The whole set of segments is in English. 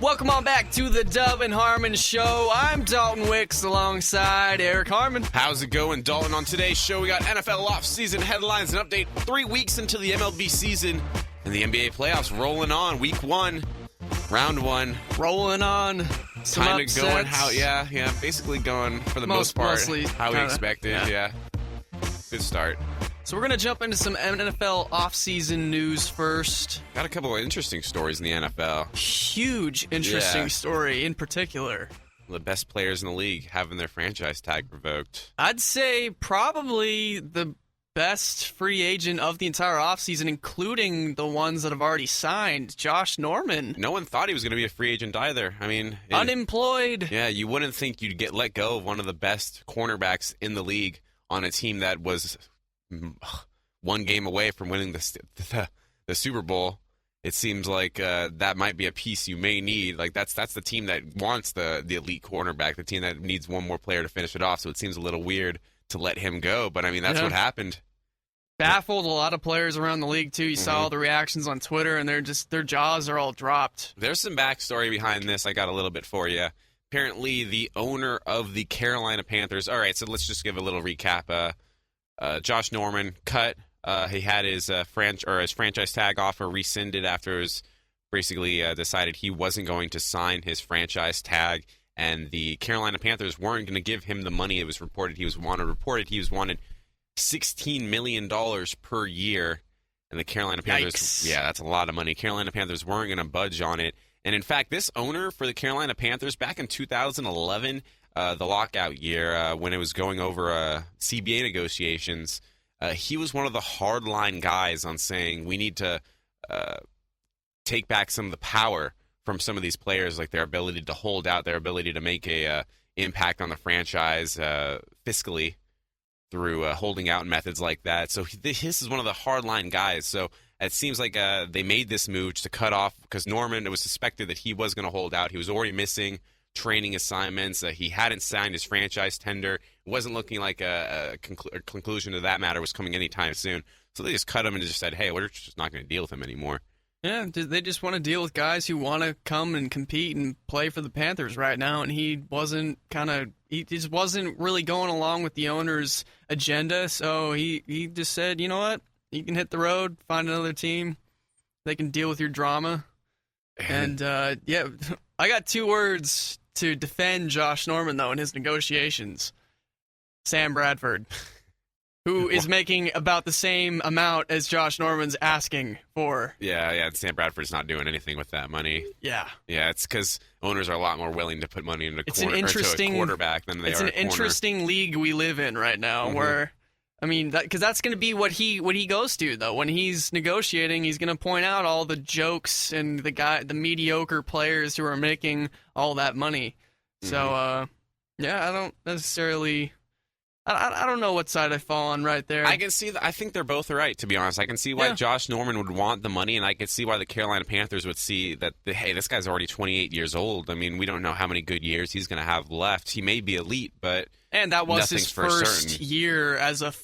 Welcome on back to the N Harmon Show. I'm Dalton Wicks alongside Eric Harmon. How's it going, Dalton? On today's show, we got NFL offseason headlines and update 3 weeks into the MLB season and the NBA playoffs rolling on. Week 1, round 1. Rolling on. Some kind upsets. of going how, yeah, basically going for the most part how we expected, yeah. Good start. So we're going to jump into some NFL offseason news first. Got a couple of interesting stories in the NFL. Huge interesting story in particular. The best players in the league having their franchise tag revoked. I'd say probably the best free agent of the entire offseason, including the ones that have already signed. Josh Norman. No one thought he was going to be a free agent either. I mean, unemployed. Yeah, you wouldn't think you'd get let go of one of the best cornerbacks in the league on a team that was one game away from winning the Super Bowl. It seems like that might be a piece you may need. Like that's the team that wants the elite cornerback, the team that needs one more player to finish it off. So it seems a little weird to let him go. But I mean, that's what happened. Baffled a lot of players around the league too. You saw all the reactions on Twitter, and their jaws are all dropped. There's some backstory behind this. I got a little bit for you. Apparently, the owner of the Carolina Panthers. All right, so let's just give a little recap. Josh Norman cut. He had his franchise tag offer rescinded after it was basically decided he wasn't going to sign his franchise tag, and the Carolina Panthers weren't going to give him the money. It was reported he was wanted $16 million per year, and the Carolina Panthers, Yikes. Yeah, that's a lot of money. Carolina Panthers weren't going to budge on it, and in fact, this owner for the Carolina Panthers back in 2011. The lockout year, when it was going over CBA negotiations, he was one of the hardline guys on saying we need to take back some of the power from some of these players, like their ability to hold out, their ability to make a impact on the franchise fiscally through holding out methods like that. So this is one of the hardline guys. So it seems like they made this move to cut off because Norman, it was suspected that he was going to hold out. He was already missing training assignments. He hadn't signed his franchise tender. It wasn't looking like a conclusion to that matter was coming anytime soon. So they just cut him and just said, hey, we're just not going to deal with him anymore. Yeah, they just want to deal with guys who want to come and compete and play for the Panthers right now, and he just wasn't really going along with the owner's agenda, so he just said, you know what, you can hit the road, find another team, they can deal with your drama. And, yeah, I got 2 words to defend Josh Norman, though, in his negotiations. Sam Bradford, who is making about the same amount as Josh Norman's asking for. Yeah, Sam Bradford's not doing anything with that money. Yeah. Yeah, it's because owners are a lot more willing to put money into a quarterback than they are It's an interesting league we live in right now where, I mean, because that's going to be what he goes to, though. When he's negotiating, he's going to point out all the jokes and the mediocre players who are making all that money. So, yeah, I don't necessarily... I don't know what side I fall on right there. I can see I think they're both right, to be honest. I can see why Josh Norman would want the money, and I can see why the Carolina Panthers would see that, hey, this guy's already 28 years old. I mean, we don't know how many good years he's going to have left. He may be elite, but and that was his first certain. Year as a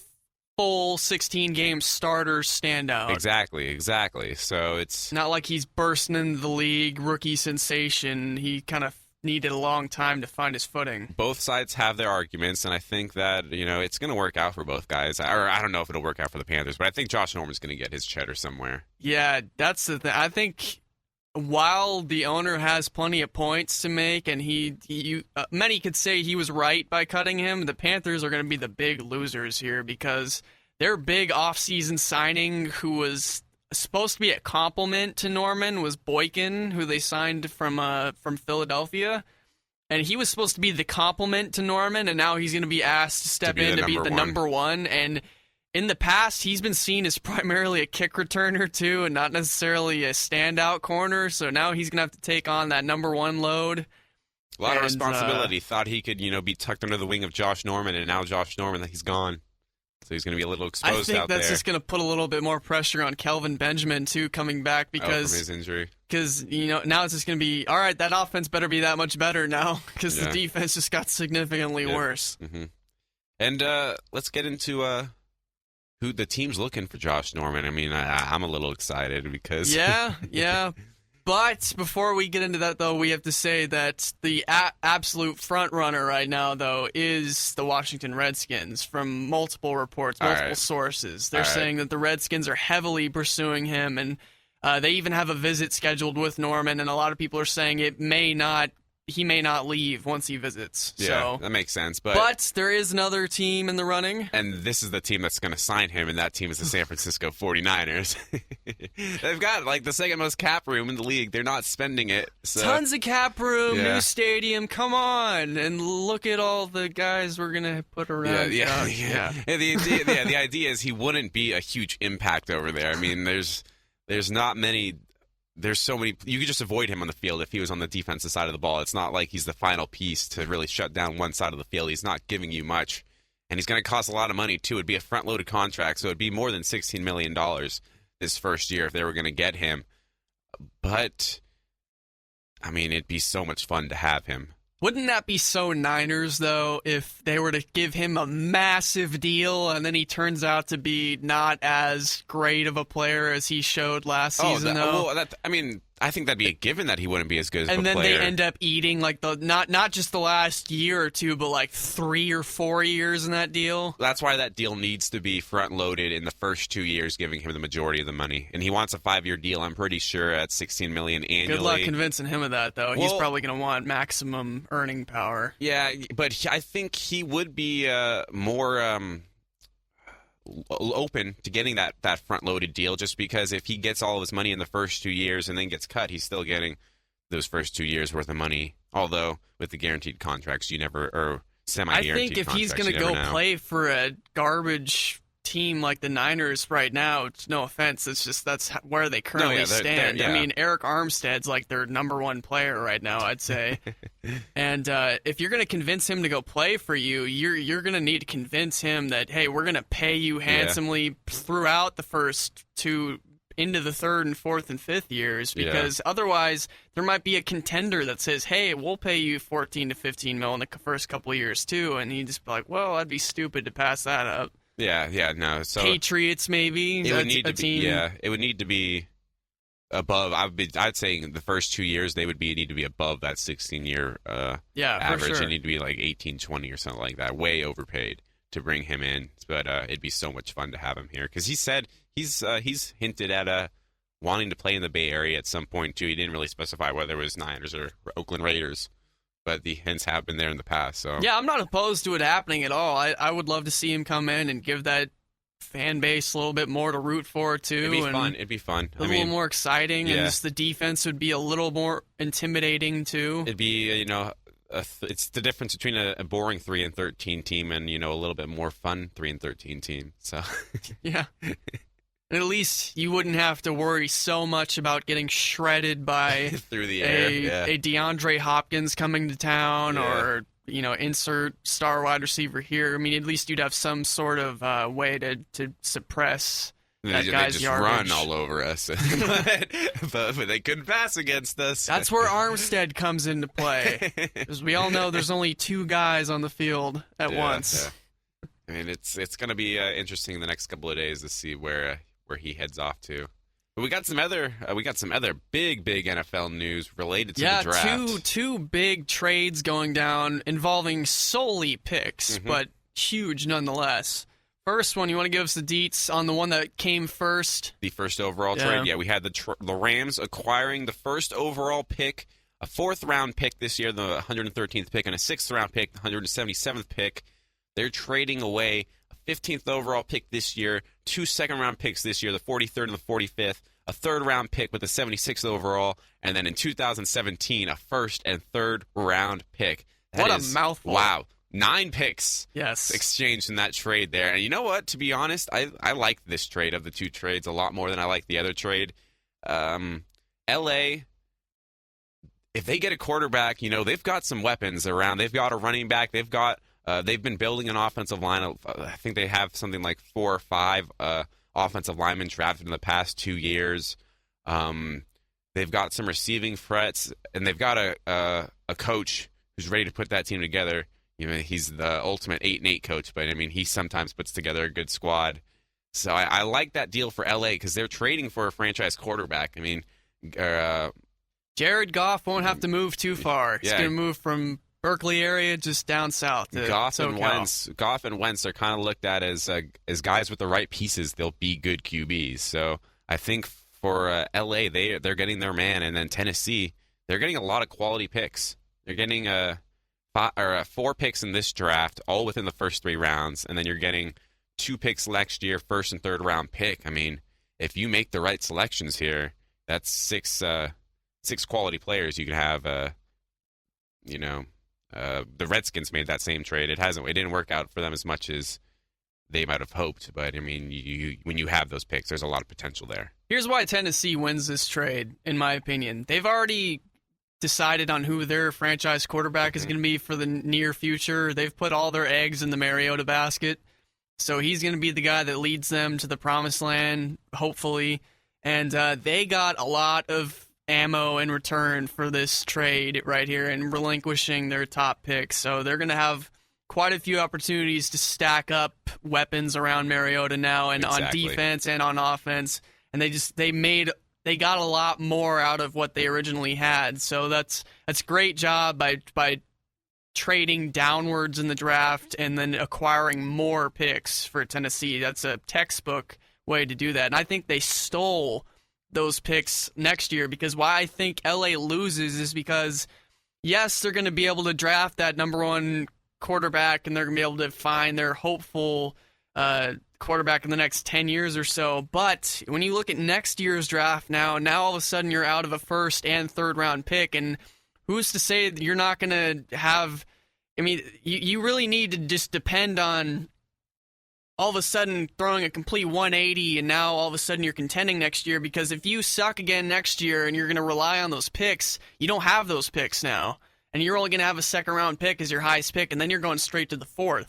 full 16-game starter standout. Exactly. So it's not like he's bursting into the league, rookie sensation. He kind of needed a long time to find his footing. Both sides have their arguments, and I think that, it's going to work out for both guys. Or I don't know if it'll work out for the Panthers, but I think Josh Norman's going to get his cheddar somewhere. Yeah, that's the thing. I think while the owner has plenty of points to make, and many could say he was right by cutting him, the Panthers are going to be the big losers here because their big offseason signing, who was supposed to be a compliment to Norman, was Boykin, who they signed from Philadelphia, and he was supposed to be the compliment to Norman, and now he's going to be asked to step in to be the number one. And in the past, he's been seen as primarily a kick returner too, and not necessarily a standout corner. So now he's going to have to take on that number one load. A lot of responsibility. Thought he could, be tucked under the wing of Josh Norman, and now Josh Norman, he's gone. So he's going to be a little exposed out there. I think that's just going to put a little bit more pressure on Kelvin Benjamin, too, coming back because... from his injury. Because, now it's just going to be, all right, that offense better be that much better now because the defense just got significantly worse. Mm-hmm. And let's get into who the team's looking for Josh Norman. I mean, I'm a little excited because... Yeah. But before we get into that, though, we have to say that the absolute front runner right now, though, is the Washington Redskins. From multiple reports, multiple sources, they're saying that the Redskins are heavily pursuing him, and they even have a visit scheduled with Norman. And a lot of people are saying he may not leave once he visits. Yeah, so, that makes sense. But there is another team in the running. And this is the team that's going to sign him, and that team is the San Francisco 49ers. They've got, like, the second most cap room in the league. They're not spending it. So. Tons of cap room, new stadium. Come on. And look at all the guys we're going to put around. Yeah. The idea is he wouldn't be a huge impact over there. I mean, there's not many... There's so many. You could just avoid him on the field if he was on the defensive side of the ball. It's not like he's the final piece to really shut down one side of the field. He's not giving you much, and he's going to cost a lot of money too. It'd be a front-loaded contract, so it'd be more than $16 million this first year if they were going to get him. But I mean, it'd be so much fun to have him. Wouldn't that be so Niners, though, if they were to give him a massive deal and then he turns out to be not as great of a player as he showed last season, though? I think that'd be a given that he wouldn't be as good as a player. And then they end up eating, like, not just the last year or two, but, like, 3 or 4 years in that deal. That's why that deal needs to be front-loaded in the first 2 years, giving him the majority of the money. And he wants a 5-year deal, I'm pretty sure, at $16 million annually. Good luck convincing him of that, though. He's probably going to want maximum earning power. Yeah, but I think he would be more... open to getting that front-loaded deal, just because if he gets all of his money in the first 2 years and then gets cut, he's still getting those first 2 years worth of money. Although with the guaranteed contracts, you never, or semi-guaranteed contracts, I think if he's going to go play for a garbage team like the Niners right now, no offense, that's where they currently stand. I mean, Eric Armstead's like their number one player right now, I'd say. And if you're going to convince him to go play for you, you're going to need to convince him that, hey, we're going to pay you handsomely throughout the first two into the third and fourth and fifth years, because otherwise there might be a contender that says, hey, we'll pay you 14 to 15 mil in the first couple of years too, and you just be like, well, I'd be stupid to pass that up. No. So Patriots, maybe. It would need to be. Yeah, it would need to be above. I'd say in the first 2 years they would need to be above that 16-year average. For sure. It need to be like 18, 20 or something like that. Way overpaid to bring him in, but it'd be so much fun to have him here, because he said he's hinted at wanting to play in the Bay Area at some point too. He didn't really specify whether it was Niners or Oakland Raiders. But the hints have been there in the past. So yeah, I'm not opposed to it happening at all. I would love to see him come in and give that fan base a little bit more to root for, too. It'd be fun. A little more exciting, and just the defense would be a little more intimidating, too. It'd be, it's the difference between a boring 3-13 team and, a little bit more fun 3-13 team. So yeah. And at least you wouldn't have to worry so much about getting shredded by through the air, a DeAndre Hopkins coming to town, or insert star wide receiver here. I mean, at least you'd have some sort of way to suppress that guy's yardage. Run all over us, but they couldn't pass against us. That's where Armstead comes into play, because we all know there's only 2 guys on the field at once. Yeah. I mean, it's going to be interesting in the next couple of days to see where he heads off to. But we got some other big NFL news related to the draft. Two big trades going down involving solely picks, but huge nonetheless. First one, you want to give us the deets on the one that came first? The first overall trade? Yeah, we had the Rams acquiring the first overall pick, a 4th-round pick this year, the 113th pick, and a 6th-round pick, the 177th pick. They're trading away 15th overall pick this year, 2 second-round picks this year, the 43rd and the 45th, a 3rd-round pick with the 76th overall, and then in 2017, a 1st and 3rd-round pick. What a mouthful. Wow. 9 picks yes, exchanged in that trade there. And you know what? To be honest, I like this trade of the 2 trades a lot more than I like the other trade. L.A., if they get a quarterback, they've got some weapons around. They've got a running back. They've been building an offensive line. I think they have something like 4 or 5 offensive linemen drafted in the past 2 years. They've got some receiving threats, and they've got a coach who's ready to put that team together. He's the ultimate 8-8 coach, but he sometimes puts together a good squad. So I like that deal for LA because they're trading for a franchise quarterback. Jared Goff won't have to move too far. He's going to move from Berkeley area just down south to Goff and Wentz are kind of looked at as guys with the right pieces. They'll be good QBs. So I think for LA, they're getting their man, and then Tennessee, they're getting a lot of quality picks. They're getting 4 picks in this draft, all within the first 3 rounds, and then you're getting 2 picks next year, first and third round pick. I mean, if you make the right selections here, that's 6 quality players you can have. The Redskins made that same trade. It didn't work out for them as much as they might have hoped. But I mean, when you have those picks, there's a lot of potential there. Here's why Tennessee wins this trade, in my opinion. They've already decided on who their franchise quarterback is going to be for the near future. They've put all their eggs in the Mariota basket. So he's going to be the guy that leads them to the promised land, hopefully. And they got a lot of ammo in return for this trade right here and relinquishing their top picks. So they're going to have quite a few opportunities to stack up weapons around Mariota now, and on defense and on offense. And they got a lot more out of what they originally had. So that's great job by trading downwards in the draft and then acquiring more picks for Tennessee. That's a textbook way to do that. And I think they stole those picks next year, because why I think LA loses is because, yes, they're going to be able to draft that number 1 quarterback, and they're going to be able to find their hopeful quarterback in the next 10 years or so. But when you look at next year's draft now all of a sudden you're out of a first and third round pick, and who's to say that you're not going to have, I mean, you really need to just depend on all of a sudden throwing a complete 180, and now all of a sudden you're contending next year, because if you suck again next year and you're going to rely on those picks, you don't have those picks now. And you're only going to have a second round pick as your highest pick, and then you're going straight to the 4th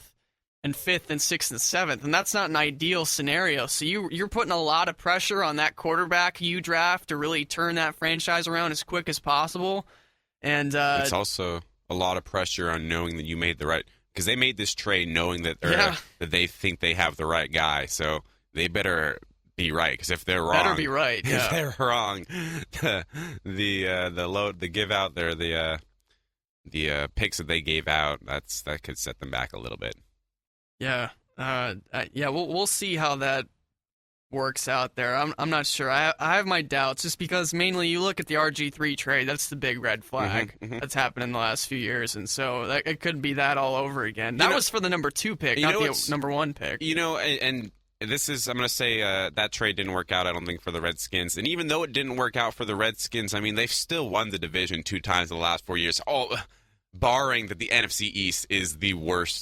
and 5th and 6th and 7th. And that's not an ideal scenario. So you're putting a lot of pressure on that quarterback you draft to really turn that franchise around as quick as possible. And it's also a lot of pressure on knowing that you made the right, because they made this trade knowing that that they think they have the right guy, so they better be right. Because if they're wrong, better be right. Yeah. If they're wrong, the give out there, the picks that they gave out, that could set them back a little bit. Yeah, we'll see how that works out there. I'm not sure. I have my doubts, just because mainly you look at the RG3 trade. That's the big red flag that's happened in the last few years, and so it could be that all over again. That was for the number 2 pick, not the number 1 pick. And this is, I'm going to say that trade didn't work out, I don't think, for the Redskins. And even though it didn't work out for the Redskins, I mean, they've still won the division 2 times in the last 4 years. Barring that the NFC East is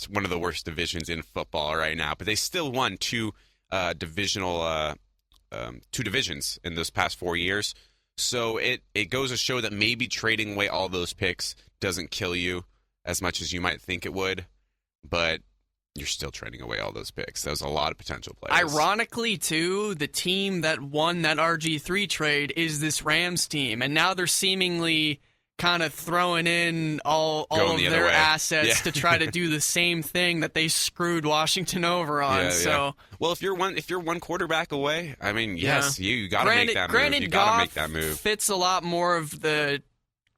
one of the worst divisions in football right now, but they still won 2 divisions in those past 4 years. So it goes to show that maybe trading away all those picks doesn't kill you as much as you might think it would, but you're still trading away all those picks. There's a lot of potential players. Ironically, too, the team that won that RG3 trade is this Rams team, and now they're seemingly kind of throwing in all of their assets to try to do the same thing that they screwed Washington over on. Well, if you're one quarterback away, I mean, yes, you got to make that move. You got to make that move. Fits a lot more of the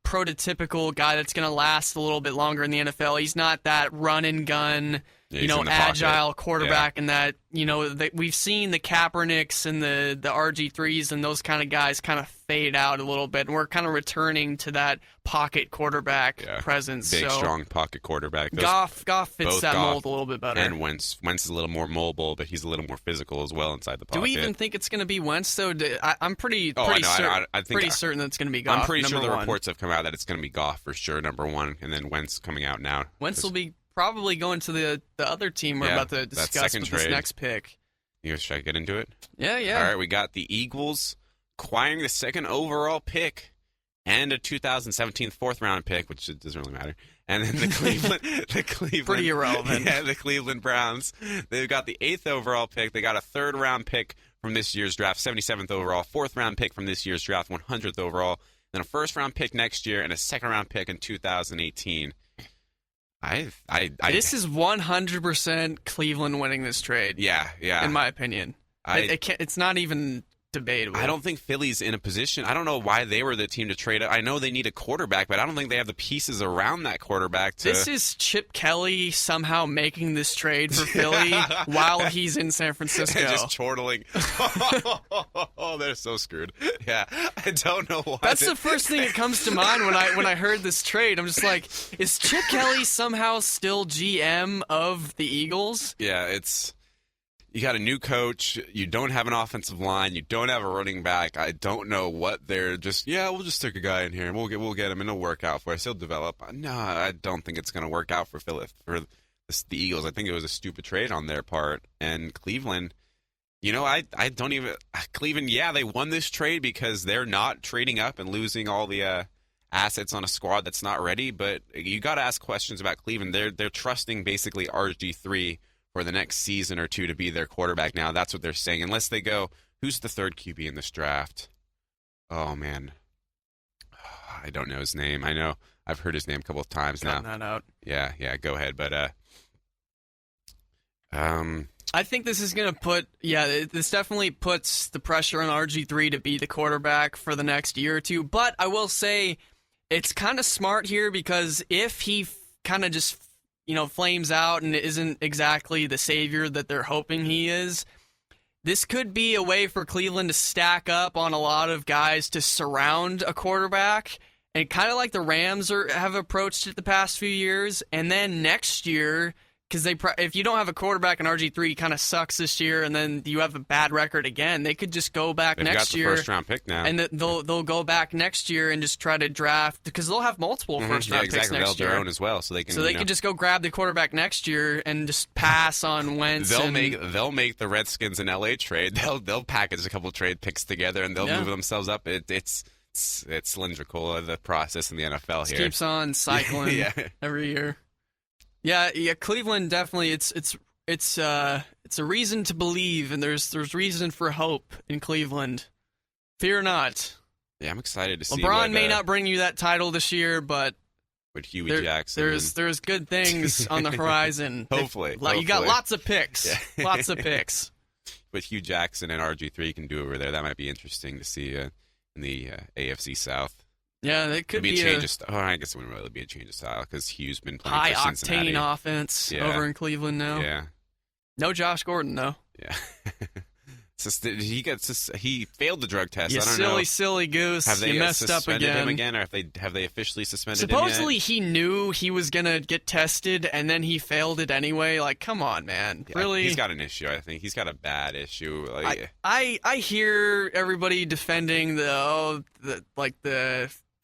prototypical guy that's going to last a little bit longer in the NFL. He's not that run and gun, agile quarterback, and that, we've seen the Kaepernicks and the RG3s and those kind of guys kind of fade out a little bit, and we're kind of returning to that pocket quarterback presence. Big, strong pocket quarterback. Goff fits that mold a little bit better. And Wentz is a little more mobile, but he's a little more physical as well inside the pocket. Do we even think it's going to be Wentz, though? I'm pretty certain that it's going to be Goff. I'm pretty sure the reports have come out that it's going to be Goff for sure, number 1, and then Wentz coming out now. Wentz will be probably going to the other team we're about to discuss with this next pick. Should I get into it? Yeah. All right, we got the Eagles acquiring the 2nd overall pick and a 2017 4th round pick, which doesn't really matter. And then the Cleveland pretty irrelevant. Yeah, the Cleveland Browns. They've got the 8th overall pick. They got a 3rd round pick from this year's draft, 77th overall, 4th round pick from this year's draft, 100th overall, then a 1st round pick next year, and a 2nd round pick in 2018. This is 100% Cleveland winning this trade. Yeah. In my opinion, it's not even debatable. I don't think Philly's in a position. I don't know why they were the team to trade. I know they need a quarterback, but I don't think they have the pieces around that quarterback to. This is Chip Kelly somehow making this trade for Philly while he's in San Francisco. Just chortling. Oh, they're so screwed. Yeah, I don't know why. That's the first thing that comes to mind when I heard this trade. I'm just like, is Chip Kelly somehow still GM of the Eagles? Yeah, it's. You got a new coach. You don't have an offensive line. You don't have a running back. I don't know what they're just. Yeah, we'll just stick a guy in here and we'll get him and it'll work out for us. He'll develop. No, I don't think it's going to work out for Philly for the Eagles. I think it was a stupid trade on their part. And Cleveland, I don't even. Cleveland, yeah, they won this trade because they're not trading up and losing all the assets on a squad that's not ready. But you got to ask questions about Cleveland. They're trusting basically RG3 for the next season or two to be their quarterback now. That's what they're saying. Unless they go, who's the third QB in this draft? Oh, man. I don't know his name. I know I've heard his name a couple of times now. That out. Yeah, go ahead. But I think this is going to put, this definitely puts the pressure on RG3 to be the quarterback for the next year or two. But I will say it's kind of smart here because if he kind of just flames out and isn't exactly the savior that they're hoping he is, this could be a way for Cleveland to stack up on a lot of guys to surround a quarterback, and kind of like the Rams have approached it the past few years. And then next year, because if you don't have a quarterback and RG3 kind of sucks this year, and then you have a bad record again, they could just go back next year. They've got the first-round pick now. And they'll go back next year and just try to draft, because they'll have multiple first-round picks next year. They'll their own as well, so they can. So they can just go grab the quarterback next year and just pass on Wentz. They'll make the Redskins and LA trade. They'll package a couple trade picks together and they'll move themselves up. It's cylindrical, the process in the NFL here. It keeps on cycling every year. Yeah, Cleveland definitely. It's a reason to believe, and there's reason for hope in Cleveland. Fear not. Yeah, I'm excited to see. LeBron may not bring you that title this year, but with Huey Jackson, there's good things on the horizon. Hopefully, you got lots of picks. Yeah. Lots of picks. What Hugh Jackson and RG3 can do over there, that might be interesting to see in the AFC South. Yeah, it could be a change of style. I guess it wouldn't really be a change of style because Hugh's been playing for Cincinnati. High-octane offense over in Cleveland now. Yeah. No Josh Gordon, though. Yeah. He failed the drug test. You I don't know. silly goose. Have they messed up suspended again. him again, or have they officially suspended Supposedly him yet? he knew he was going to get tested, and then he failed it anyway. Like, come on, man. Yeah, really? He's got an issue, I think. He's got a bad issue. I hear everybody defending the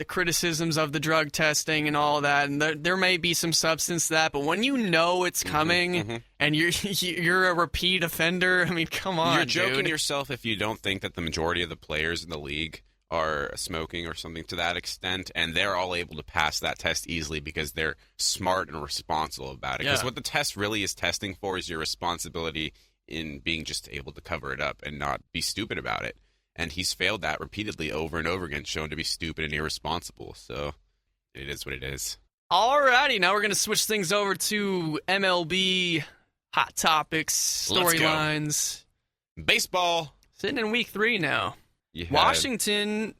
criticisms of the drug testing and all that, and there may be some substance to that, but when you know it's coming and you're a repeat offender, I mean, come on, you're joking dude. yourself if you don't think that the majority of the players in the league are smoking or something to that extent, and they're all able to pass that test easily because they're smart and responsible about it. Because what the test really is testing for is your responsibility in being just able to cover it up and not be stupid about it. And he's failed that repeatedly over and over again, shown to be stupid and irresponsible. So it is what it is. Alrighty, now we're going to switch things over to MLB hot topics, storylines. Baseball. Sitting in week 3 now. Washington,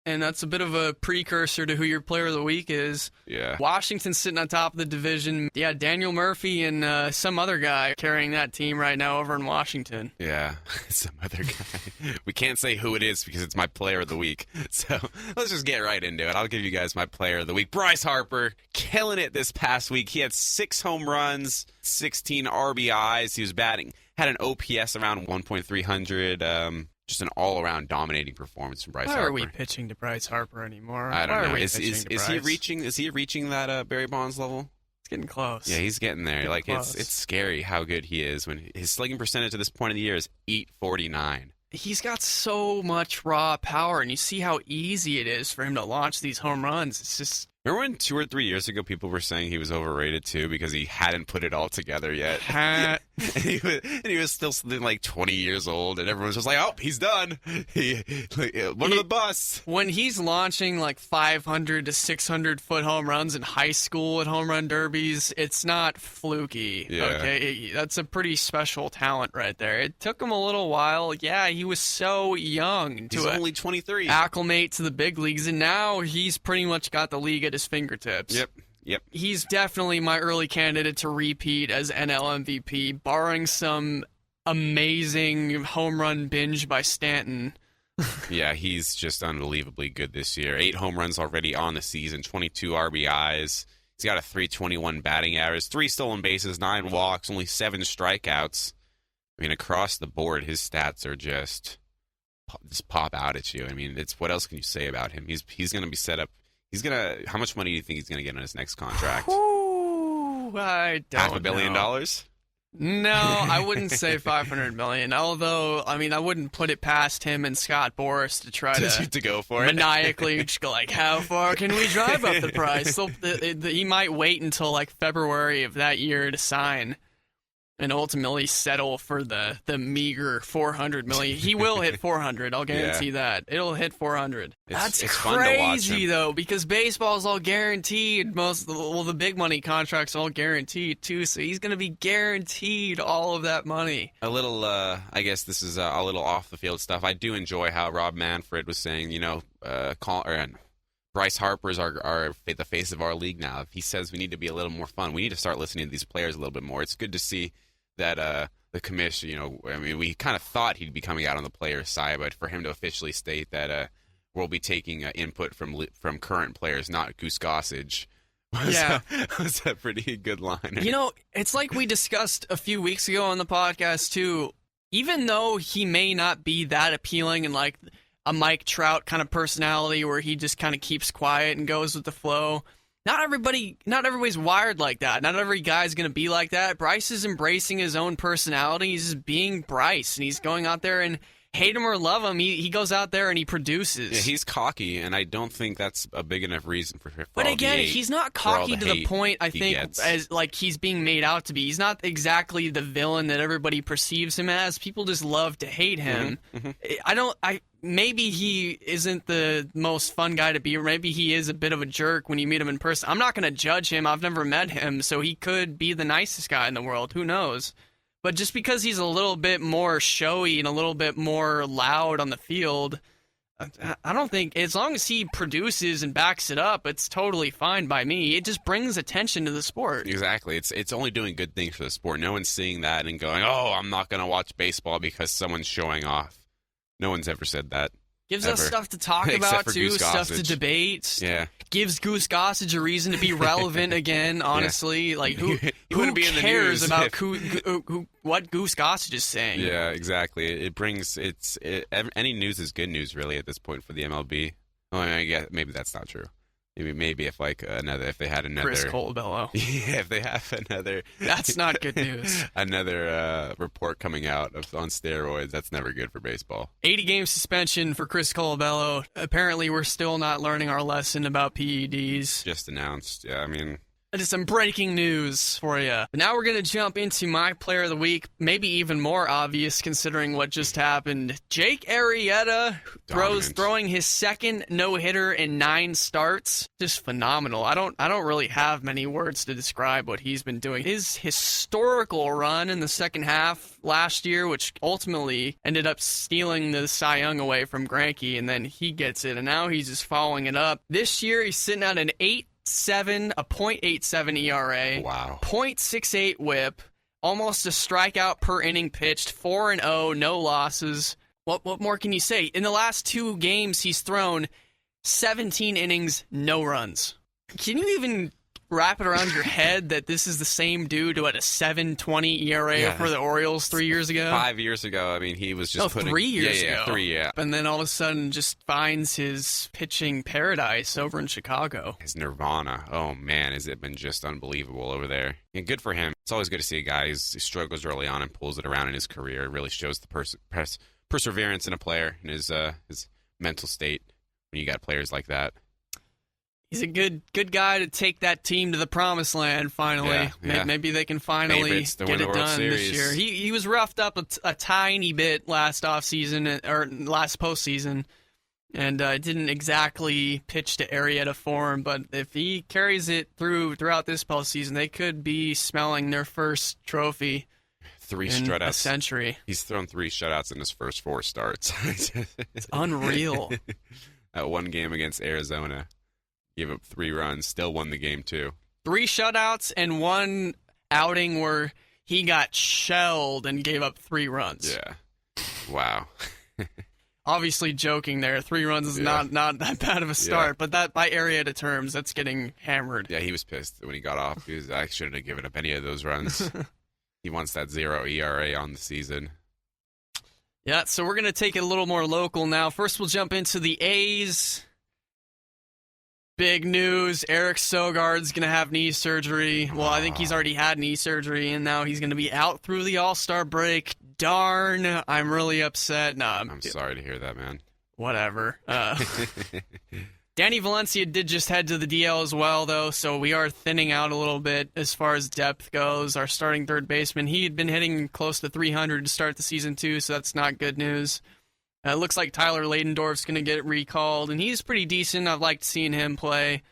and that's a bit of a precursor to who your player of the week is. Yeah. Washington's sitting on top of the division. Yeah, Daniel Murphy and some other guy carrying that team right now over in Washington. Yeah, some other guy. We can't say who it is because it's my player of the week. So let's just get right into it. I'll give you guys my player of the week. Bryce Harper, killing it this past week. He had 6 home runs, 16 RBIs. He was had an OPS around 1.300. Just an all-around dominating performance from Bryce Harper. Why are we pitching to Bryce Harper anymore? I don't know. Is he reaching that Barry Bonds level? It's getting close. Yeah, he's getting there. It's scary how good he is. When his slugging percentage at this point of the year is .849. He's got so much raw power, and you see how easy it is for him to launch these home runs. It's just Remember when 2 or 3 years ago people were saying he was overrated too because he hadn't put it all together yet? and he was still something like 20 years old, and everyone was just like, "Oh, he's done. One of the bus." When he's launching like 500 to 600 foot home runs in high school at home run derbies, it's not fluky. Yeah. Okay, that's a pretty special talent right there. It took him a little while. Yeah, he was so young He's only 23. Acclimate to the big leagues, and now he's pretty much got the league at his fingertips. Yep. He's definitely my early candidate to repeat as NL MVP, barring some amazing home run binge by Stanton. Yeah, he's just unbelievably good this year. 8 home runs already on the season, 22 RBIs. He's got a .321 batting average, 3 stolen bases, 9 walks, only 7 strikeouts. I mean, across the board, his stats are just pop out at you. I mean, it's what else can you say about him? He's going to be set up. How much money do you think he's going to get on his next contract? Ooh, I don't $500 million? No, I wouldn't say $500 million. Although, I mean, I wouldn't put it past him and Scott Boras to try to go for it. Maniacally just go like, how far can we drive up the price? So, he might wait until like February of that year to sign and ultimately settle for the meager $400 million. He will hit 400. I'll guarantee that. It'll hit 400. That's it's crazy, fun to watch him. though, because baseball's all guaranteed. The big money contracts are all guaranteed too. So he's going to be guaranteed all of that money. A little, I guess this is a little off the field stuff. I do enjoy how Rob Manfred was saying, Bryce Harper's are the face of our league now. If he says we need to be a little more fun, we need to start listening to these players a little bit more. It's good to see that the commission, I mean, we kind of thought he'd be coming out on the player's side, but for him to officially state that we'll be taking input from current players, not Goose Gossage, was a pretty good line. It's like we discussed a few weeks ago on the podcast too. Even though he may not be that appealing and like a Mike Trout kind of personality where he just kind of keeps quiet and goes with the flow. Not everybody's wired like that. Not every guy's going to be like that. Bryce is embracing his own personality. He's just being Bryce, and he's going out there and hate him or love him, he goes out there and he produces. Yeah, he's cocky, and I don't think that's a big enough reason for But again, he's not cocky to the point, I think, gets. as like he's being made out to be. He's not exactly the villain that everybody perceives him as. People just love to hate him. Mm-hmm. Maybe he isn't the most fun guy to be, or maybe he is a bit of a jerk when you meet him in person. I'm not going to judge him. I've never met him, so he could be the nicest guy in the world. Who knows? But just because he's a little bit more showy and a little bit more loud on the field, I don't think, as long as he produces and backs it up, it's totally fine by me. It just brings attention to the sport. Exactly. It's only doing good things for the sport. No one's seeing that and going, oh, I'm not going to watch baseball because someone's showing off. No one's ever said that. Gives ever. us stuff to talk about, too, Goose stuff Gossage. to debate. Yeah. Gives Goose Gossage a reason to be relevant again, honestly. Yeah. Like, who be in the cares news about what Goose Gossage is saying? Yeah, exactly. It brings any news is good news, really, at this point for the MLB. Well, I mean, I guess maybe that's not true. Maybe if they had another Chris Colabello. Yeah, if they have another that's not good news. Another report coming out on steroids, that's never good for baseball. 80-game suspension for Chris Colabello. Apparently, we're still not learning our lesson about PEDs. Just announced. Yeah, I mean, just some breaking news for you. But now we're going to jump into my player of the week, maybe even more obvious considering what just happened. Jake Arrieta throwing his second no-hitter in 9 starts. Just phenomenal. I don't really have many words to describe what he's been doing. His historical run in the second half last year, which ultimately ended up stealing the Cy Young away from Greinke, and then he gets it, and now he's just following it up. This year, he's sitting at an .87 ERA. Wow. .68 WHIP, almost a strikeout per inning pitched, 4-0, no losses. What more can you say? In the last 2 games, he's thrown 17 innings, no runs. Can you even wrap it around your head that this is the same dude who had a 7.20 ERA for the Orioles 3 years ago? 5 years ago, I mean, he was just 3 years ago. 3, yeah. And then all of a sudden just finds his pitching paradise over in Chicago. His nirvana. Oh, man, has it been just unbelievable over there. And good for him. It's always good to see a guy who struggles early on and pulls it around in his career. It really shows the perseverance in a player and his mental state when you got players like that. He's a good guy to take that team to the promised land finally. Yeah. Maybe they can finally get it done this year. He was roughed up a tiny bit last offseason, or last postseason, and didn't exactly pitch to Arrieta form. But if he carries it throughout this postseason, they could be smelling their first trophy. 3 in shutouts. A century. He's thrown 3 shutouts in his first 4 starts. It's unreal. That one game against Arizona, gave up 3 runs, still won the game too. 3 shutouts and 1 outing where he got shelled and gave up 3 runs. Yeah. Wow. Obviously joking there. 3 runs is not that bad of a start, but that by Arrieta terms, that's getting hammered. Yeah, he was pissed when he got off. I shouldn't have given up any of those runs. He wants that 0 ERA on the season. Yeah, so we're going to take it a little more local now. First, we'll jump into the A's. Big news, Eric Sogard's going to have knee surgery. Well, I think he's already had knee surgery, and now he's going to be out through the All-Star break. Darn, I'm really upset. Nah, I'm sorry to hear that, man. Whatever. Danny Valencia did just head to the DL as well, though, so we are thinning out a little bit as far as depth goes. Our starting third baseman, he had been hitting close to 300 to start the season, too, so that's not good news. It looks like Tyler Ladendorf's going to get recalled, and he's pretty decent. I've liked seeing him play,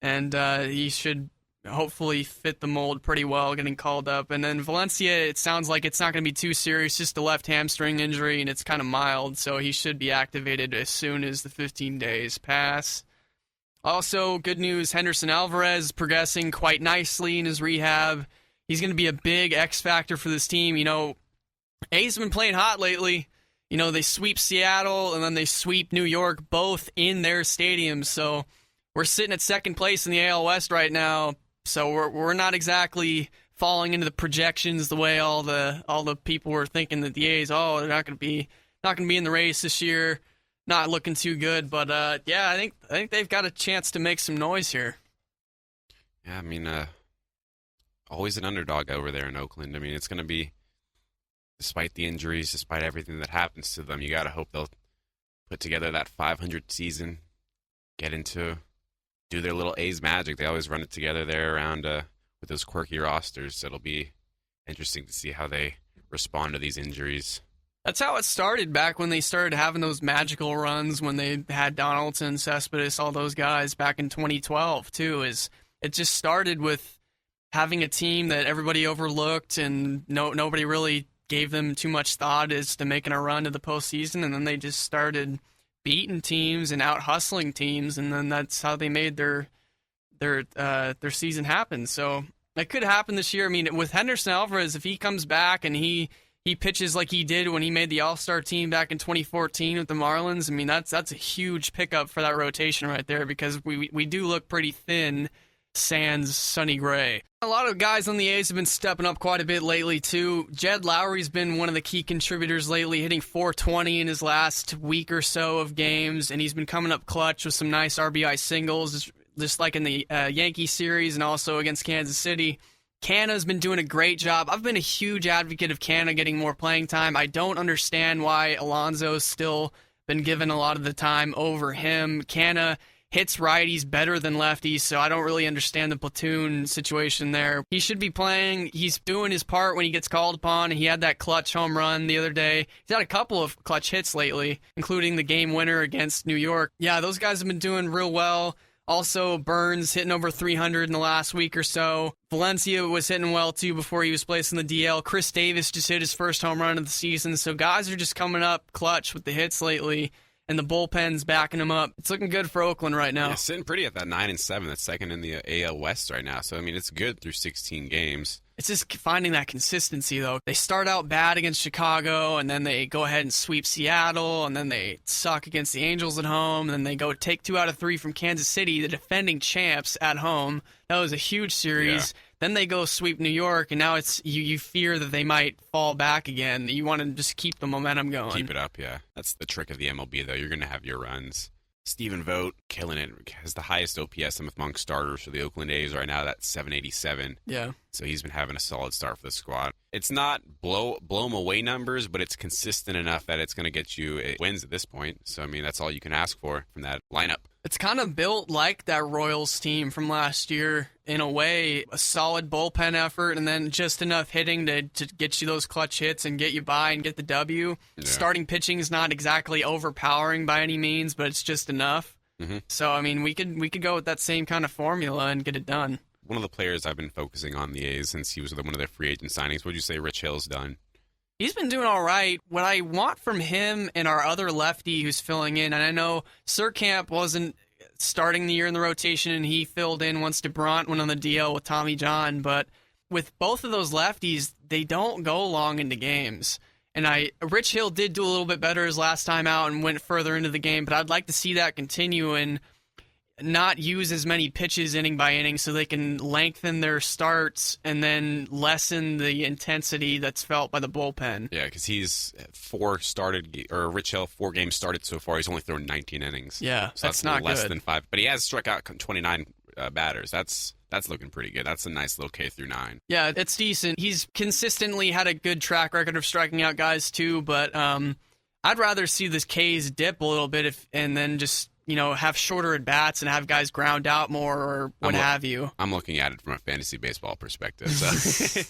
and he should hopefully fit the mold pretty well getting called up. And then Valencia, it sounds like it's not going to be too serious, just a left hamstring injury, and it's kind of mild, so he should be activated as soon as the 15 days pass. Also, good news, Henderson Alvarez is progressing quite nicely in his rehab. He's going to be a big X factor for this team. You know, A's been playing hot lately. You know, they sweep Seattle, and then they sweep New York, both in their stadiums. So we're sitting at second place in the AL West right now. So we're not exactly falling into the projections the way all the people were thinking that the A's, they're not going to be in the race this year, not looking too good. But yeah, I think they've got a chance to make some noise here. Yeah, I mean, always an underdog over there in Oakland. I mean, it's going to be, despite the injuries, despite everything that happens to them, you got to hope they'll put together that 500 season, do their little A's magic. They always run it together there around with those quirky rosters. It'll be interesting to see how they respond to these injuries. That's how it started back when they started having those magical runs when they had Donaldson, Cespedes, all those guys back in 2012 too. It just started with having a team that everybody overlooked and nobody really gave them too much thought as to making a run to the postseason, and then they just started beating teams and out hustling teams, and then that's how they made their season happen. So that could happen this year. I mean, with Henderson Alvarez, if he comes back and he pitches like he did when he made the All-Star team back in 2014 with the Marlins, I mean that's a huge pickup for that rotation right there, because we do look pretty thin sans Sonny Gray. A lot of guys on the A's have been stepping up quite a bit lately, too. Jed Lowry's been one of the key contributors lately, hitting .420 in his last week or so of games, and he's been coming up clutch with some nice RBI singles, just like in the Yankee series and also against Kansas City. Canna's been doing a great job. I've been a huge advocate of Canna getting more playing time. I don't understand why Alonso's still been given a lot of the time over him. Canna hits righties better than lefties, so I don't really understand the platoon situation there. He should be playing. He's doing his part when he gets called upon. He had that clutch home run the other day. He's had a couple of clutch hits lately, including the game winner against New York. Yeah, those guys have been doing real well. Also, Burns hitting over 300 in the last week or so. Valencia was hitting well, too, before he was placed in the DL. Chris Davis just hit his first home run of the season, so guys are just coming up clutch with the hits lately, and the bullpen's backing him up. It's looking good for Oakland right now. Yeah, sitting pretty at that 9-7. That's second in the AL West right now. So, I mean, it's good through 16 games. It's just finding that consistency, though. They start out bad against Chicago, and then they go ahead and sweep Seattle, and then they suck against the Angels at home, and then they go take 2 out of 3 from Kansas City, the defending champs, at home. That was a huge series. Yeah. Then they go sweep New York, and now it's you fear that they might fall back again. You want to just keep the momentum going. Keep it up, yeah. That's the trick of the MLB, though. You're going to have your runs. Stephen Vogt, killing it, has the highest OPS among starters for the Oakland A's right now. That's 787. Yeah. So he's been having a solid start for the squad. it's not blow them away numbers, but it's consistent enough that it's going to get you wins at this point. So, I mean, that's all you can ask for from that lineup. It's kind of built like that Royals team from last year in a way, a solid bullpen effort and then just enough hitting to get you those clutch hits and get you by and get the W. Yeah. Starting pitching is not exactly overpowering by any means, but it's just enough. Mm-hmm. So, I mean, we could go with that same kind of formula and get it done. One of the players I've been focusing on the A's since he was one of their free agent signings, what would you say Rich Hill's done? He's been doing all right. What I want from him and our other lefty who's filling in, and I know Surkamp wasn't starting the year in the rotation, and he filled in once DeBrant went on the DL with Tommy John, but with both of those lefties, they don't go long into games. And Rich Hill did do a little bit better his last time out and went further into the game, but I'd like to see that continue and not use as many pitches inning by inning so they can lengthen their starts and then lessen the intensity that's felt by the bullpen. Yeah, because he's Rich Hill, 4 games started so far. He's only thrown 19 innings. Yeah, so that's not less good. Than 5. But he has struck out 29 batters. That's looking pretty good. That's a nice little K through 9. Yeah, it's decent. He's consistently had a good track record of striking out guys too, but I'd rather see this K's dip a little bit and then just have shorter at-bats and have guys ground out more or what have you. I'm looking at it from a fantasy baseball perspective, so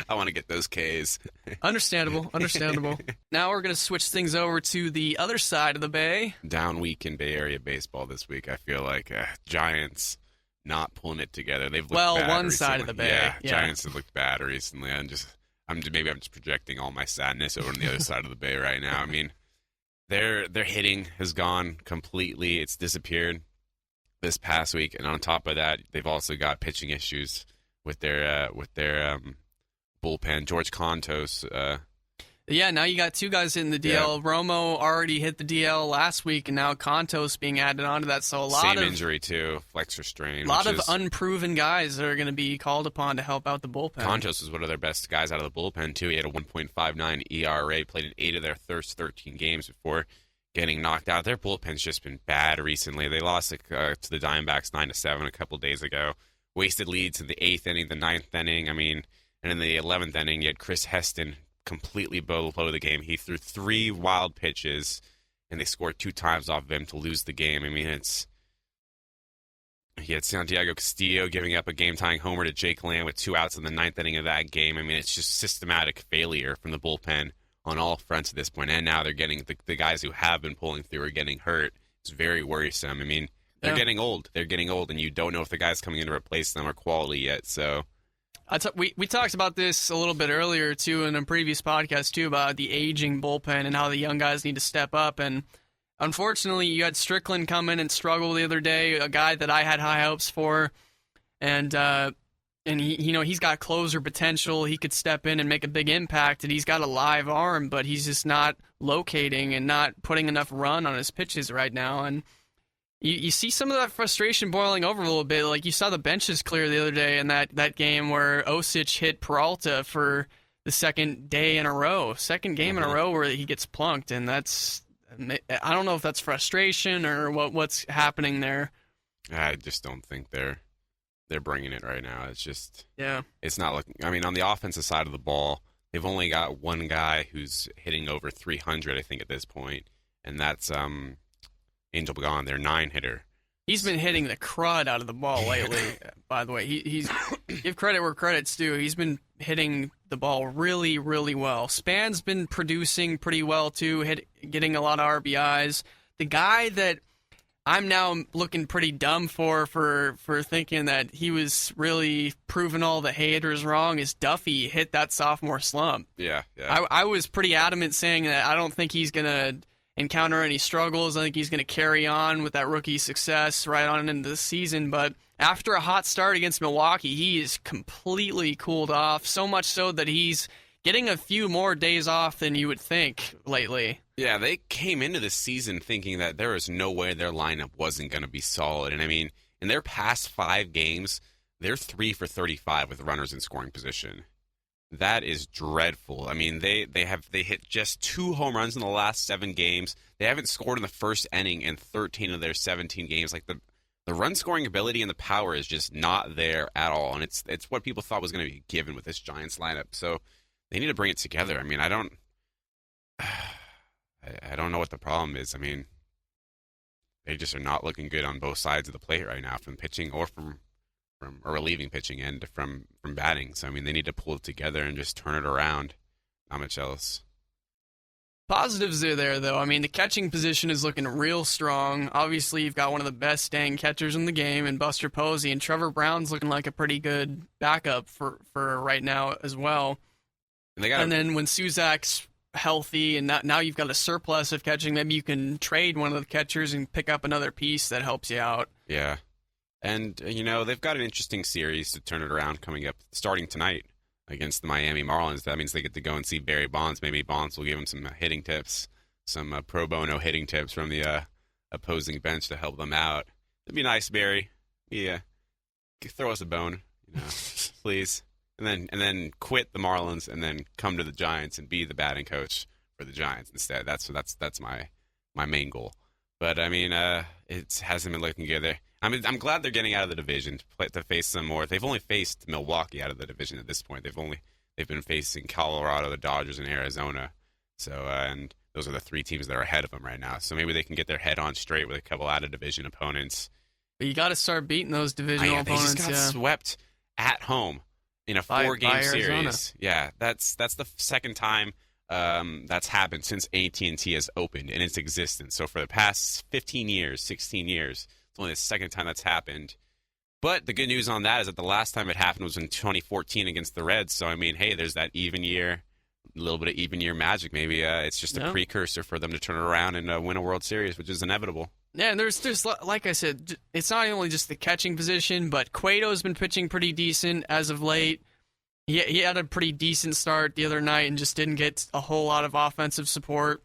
I want to get those Ks. Understandable. Now we're going to switch things over to the other side of the Bay. Down week in Bay Area baseball this week. I feel like Giants not pulling it together. They've looked bad one recently. Side of the Bay. Yeah, Giants have looked bad recently. I'm just projecting all my sadness over on the other side of the Bay right now. I mean, Their hitting has gone completely. It's disappeared this past week, and on top of that, they've also got pitching issues with their bullpen. George Contos. Yeah, now you got 2 guys in the DL. Yeah. Romo already hit the DL last week, and now Contos being added onto that. So same injury too, flexor strain. A lot of unproven guys that are going to be called upon to help out the bullpen. Contos is one of their best guys out of the bullpen too. He had a 1.59 ERA, played in 8 of their first 13 games before getting knocked out. Their bullpen's just been bad recently. They lost to the Diamondbacks 9-7 a couple days ago. Wasted leads in the 8th inning, the 9th inning. I mean, and in the 11th inning, you had Chris Heston completely below the game. He threw 3 wild pitches, and they scored 2 times off of him to lose the game. I mean, he had Santiago Castillo giving up a game-tying homer to Jake Lamb with 2 outs in the 9th inning of that game. I mean, it's just systematic failure from the bullpen on all fronts at this point. And now they're getting the guys who have been pulling through are getting hurt. It's very worrisome. I mean, they're getting old. They're getting old, and you don't know if the guys coming in to replace them are quality yet. So we talked about this a little bit earlier, too, in a previous podcast, too, about the aging bullpen and how the young guys need to step up. And unfortunately, you had Strickland come in and struggle the other day, a guy that I had high hopes for. And he, he's got closer potential. He could step in and make a big impact, and he's got a live arm, but he's just not locating and not putting enough run on his pitches right now. And you see some of that frustration boiling over a little bit. Like you saw the benches clear the other day in that game where Osich hit Peralta for the second game in a row where he gets plunked, and I don't know if that's frustration or what's happening there. I just don't think they're bringing it right now. It's just it's not looking. I mean, on the offensive side of the ball, they've only got one guy who's hitting over 300, I think, at this point, and that's Angel Pagan, their 9-hitter. He's been hitting the crud out of the ball lately, by the way. He's give credit where credit's due. He's been hitting the ball really, really well. Span's been producing pretty well, too, getting a lot of RBIs. The guy that I'm now looking pretty dumb for thinking that he was really proving all the haters wrong is Duffy hit that sophomore slump. Yeah. I was pretty adamant saying that I don't think he's going to encounter any struggles. I think he's going to carry on with that rookie success right on into the season. But after a hot start against Milwaukee, he is completely cooled off, so much so that he's getting a few more days off than you would think lately. Yeah, they came into this season thinking that there was no way their lineup wasn't going to be solid. And I mean, in their past 5 games, they're 3 for 35 with runners in scoring position. That is dreadful. I mean, they hit just 2 home runs in the last 7 games. They haven't scored in the first inning in 13 of their 17 games. Like the the run scoring ability and the power is just not there at all. And it's what people thought was going to be given with this Giants lineup. So they need to bring it together. I mean, I don't know what the problem is. I mean, they just are not looking good on both sides of the plate right now, from pitching or from relieving pitching and from batting. So I mean, they need to pull it together and just turn it around. Not much else. Positives are there, though. I mean, the catching position is looking real strong. Obviously, you've got one of the best staying catchers in the game in Buster Posey, and Trevor Brown's looking like a pretty good backup for right now as well. And then when Suzak's healthy and now you've got a surplus of catching, maybe you can trade one of the catchers and pick up another piece that helps you out. Yeah. And, you know, they've got an interesting series to turn it around coming up starting tonight against the Miami Marlins. That means they get to go and see Barry Bonds. Maybe Bonds will give him some hitting tips, some pro bono hitting tips from the opposing bench to help them out. It'd be nice, Barry. Yeah, throw us a bone, you know, please. And then quit the Marlins and then come to the Giants and be the batting coach for the Giants instead. That's my main goal. But I mean, it hasn't been looking good there. I mean, I'm glad they're getting out of the division to face some more. They've only faced Milwaukee out of the division at this point. They've been facing Colorado, the Dodgers, and Arizona. So and those are the three teams that are ahead of them right now. So maybe they can get their head on straight with a couple out of division opponents. But you got to start beating those divisional opponents. They just got swept at home in a 4-game series. Yeah, that's the second time that's happened since AT&T has opened in its existence. So for the past 16 years. It's only the second time that's happened. But the good news on that is that the last time it happened was in 2014 against the Reds. So, I mean, hey, there's that even year, a little bit of even year magic. Maybe it's just a precursor for them to turn it around and win a World Series, which is inevitable. Yeah, and there's like I said, it's not only just the catching position, but Cueto's been pitching pretty decent as of late. He had a pretty decent start the other night and just didn't get a whole lot of offensive support.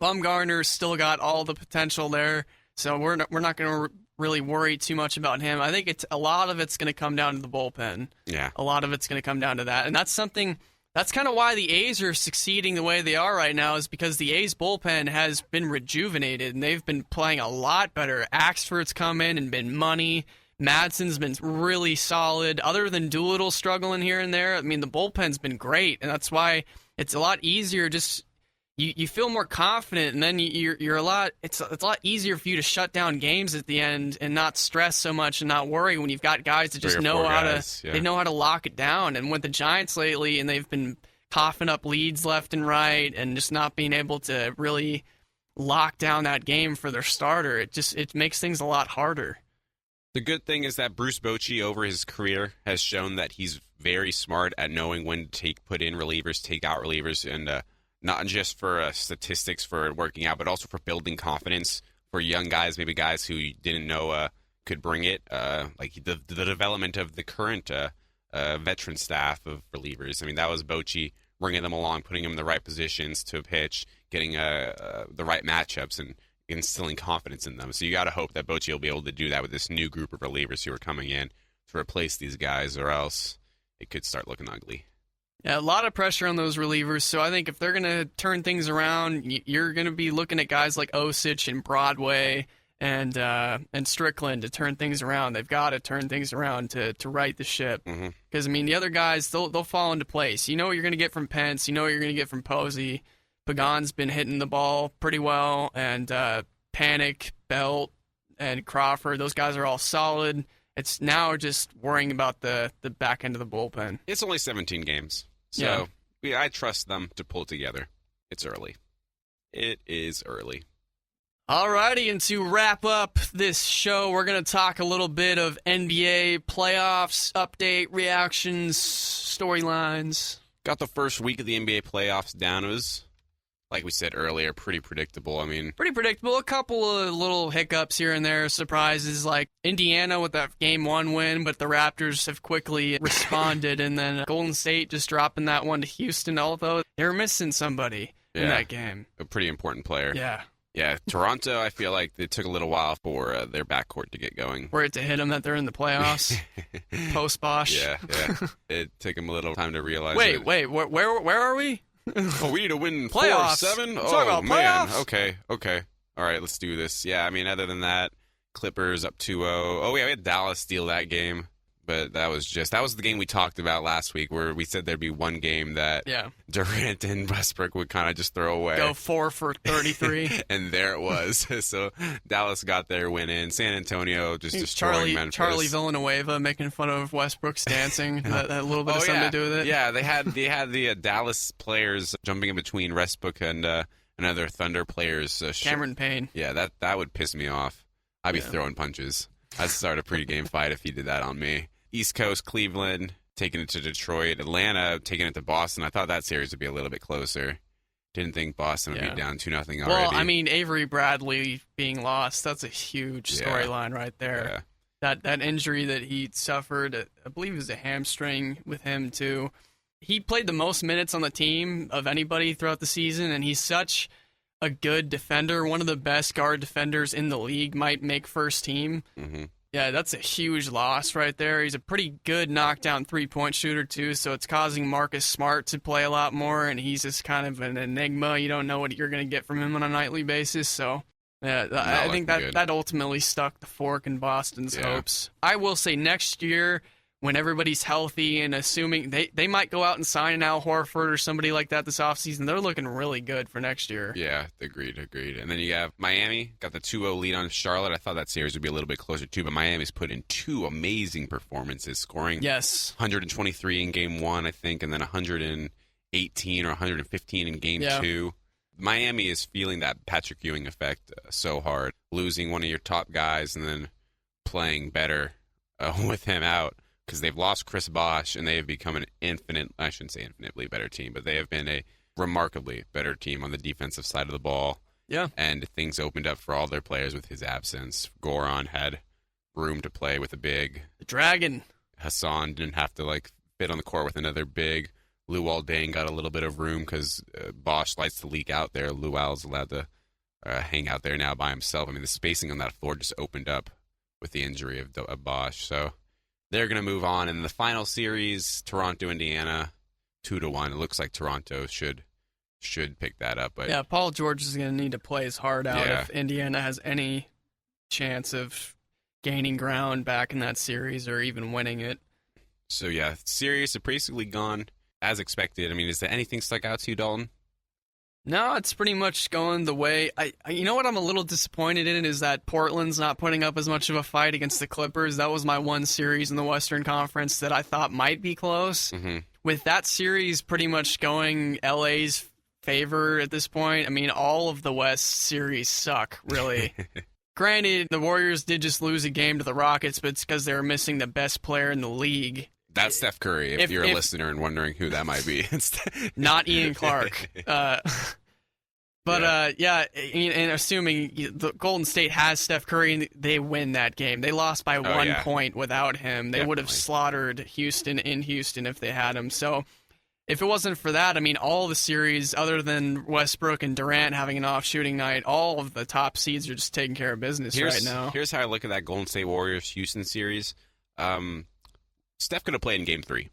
Bumgarner's still got all the potential there. So we're not going to really worry too much about him. I think a lot of it's going to come down to the bullpen. Yeah. A lot of it's going to come down to that. And that's kind of why the A's are succeeding the way they are right now, is because the A's bullpen has been rejuvenated and they've been playing a lot better. Axford's come in and been money. Madsen's been really solid. Other than Doolittle struggling here and there, I mean, the bullpen's been great. And that's why it's a lot easier just... You feel more confident, and then you're it's a lot easier for you to shut down games at the end and not stress so much and not worry when you've got guys that just know how to lock it down. And with the Giants lately, and they've been coughing up leads left and right and just not being able to really lock down that game for their starter, it makes things a lot harder. The good thing is that Bruce Bochy over his career has shown that he's very smart at knowing when to put in relievers, take out relievers, and not just for statistics for working out, but also for building confidence for young guys, maybe guys who you didn't know could bring it, like the development of the current veteran staff of relievers. I mean, that was Bochy bringing them along, putting them in the right positions to pitch, getting the right matchups, and instilling confidence in them. So you got to hope that Bochy will be able to do that with this new group of relievers who are coming in to replace these guys, or else it could start looking ugly. Yeah, a lot of pressure on those relievers, so I think if they're going to turn things around, you're going to be looking at guys like Osich and Broadway and Strickland to turn things around. They've got to turn things around to right the ship. Because, I mean, the other guys, they'll fall into place. You know what you're going to get from Pence. You know what you're going to get from Posey. Pagan's been hitting the ball pretty well, and Panic, Belt, and Crawford, those guys are all solid. It's now just worrying about the back end of the bullpen. It's only 17 games. So I trust them to pull together. It's early. It is early. Alrighty, and to wrap up this show, we're going to talk a little bit of NBA playoffs, update, reactions, storylines. Got the first week of the NBA playoffs down. It was, like we said earlier, pretty predictable. I mean, pretty predictable. A couple of little hiccups here and there, surprises like Indiana with that Game 1 win, but the Raptors have quickly responded, and then Golden State just dropping that one to Houston, although they were missing somebody in that game. A pretty important player. Yeah, Toronto, I feel like it took a little while for their backcourt to get going. For it to hit them that they're in the playoffs. Post-Bosh. Yeah. It took them a little time to realize. Wait, where are we? Oh, we need to win playoffs. 4-7? Talk about man. playoffs? Okay. All right, let's do this. Yeah, I mean, other than that, Clippers up 2-0. Oh, yeah, we had Dallas steal that game. But that was the game we talked about last week where we said there'd be one game that Durant and Westbrook would kind of just throw away. Go 4 for 33. And there it was. So Dallas got their win in. San Antonio just destroying Memphis. Charlie Villanueva making fun of Westbrook's dancing. that had a little bit of something to do with it. Yeah, they had the Dallas players jumping in between Westbrook and another Thunder players. Cameron Payne. Yeah, that would piss me off. I'd be throwing punches. I'd start a pregame fight if he did that on me. East Coast, Cleveland, taking it to Detroit. Atlanta, taking it to Boston. I thought that series would be a little bit closer. Didn't think Boston would be down 2-0 already. Well, I mean, Avery Bradley being lost, that's a huge storyline right there. Yeah. That injury that he suffered, I believe it was a hamstring with him too. He played the most minutes on the team of anybody throughout the season, and he's such a good defender. One of the best guard defenders in the league, might make first team. Mm-hmm. Yeah, that's a huge loss right there. He's a pretty good knockdown three-point shooter, too, so it's causing Marcus Smart to play a lot more, and he's just kind of an enigma. You don't know what you're going to get from him on a nightly basis, so yeah, I think that ultimately stuck the fork in Boston's hopes. I will say next year, when everybody's healthy and assuming they might go out and sign an Al Horford or somebody like that this offseason, they're looking really good for next year. Yeah, agreed. And then you have Miami, got the 2-0 lead on Charlotte. I thought that series would be a little bit closer too, but Miami's put in two amazing performances, scoring 123 in game one, I think, and then 118 or 115 in game two. Miami is feeling that Patrick Ewing effect so hard, losing one of your top guys and then playing better with him out. Because they've lost Chris Bosh, and they have become I shouldn't say infinitely better team, but they have been a remarkably better team on the defensive side of the ball. Yeah. And things opened up for all their players with his absence. Goran had room to play with a big. The Dragon. Hassan didn't have to, fit on the court with another big. Luol Deng got a little bit of room because Bosh likes to leak out there. Luol's allowed to hang out there now by himself. I mean, the spacing on that floor just opened up with the injury of Bosh, so they're going to move on. In the final series, Toronto, Indiana, 2-1. It looks like Toronto should pick that up. But yeah, Paul George is going to need to play his heart out if Indiana has any chance of gaining ground back in that series or even winning it. So yeah, series are basically gone as expected. I mean, is there anything stuck out to you, Dalton? No, it's pretty much going the way. You know what I'm a little disappointed in is that Portland's not putting up as much of a fight against the Clippers. That was my one series in the Western Conference that I thought might be close. Mm-hmm. With that series pretty much going LA's favor at this point, I mean, all of the West series suck, really. Granted, the Warriors did just lose a game to the Rockets, but it's because they were missing the best player in the league. That's Steph Curry, if you're a listener and wondering who that might be. Not Ian Clark. And assuming the Golden State has Steph Curry, they win that game. They lost by 1 point without him. They would have slaughtered Houston in Houston if they had him. So if it wasn't for that, I mean, all the series, other than Westbrook and Durant having an off shooting night, all of the top seeds are just taking care of business right now. Here's how I look at that Golden State Warriors-Houston series. Steph could have played in Game 3.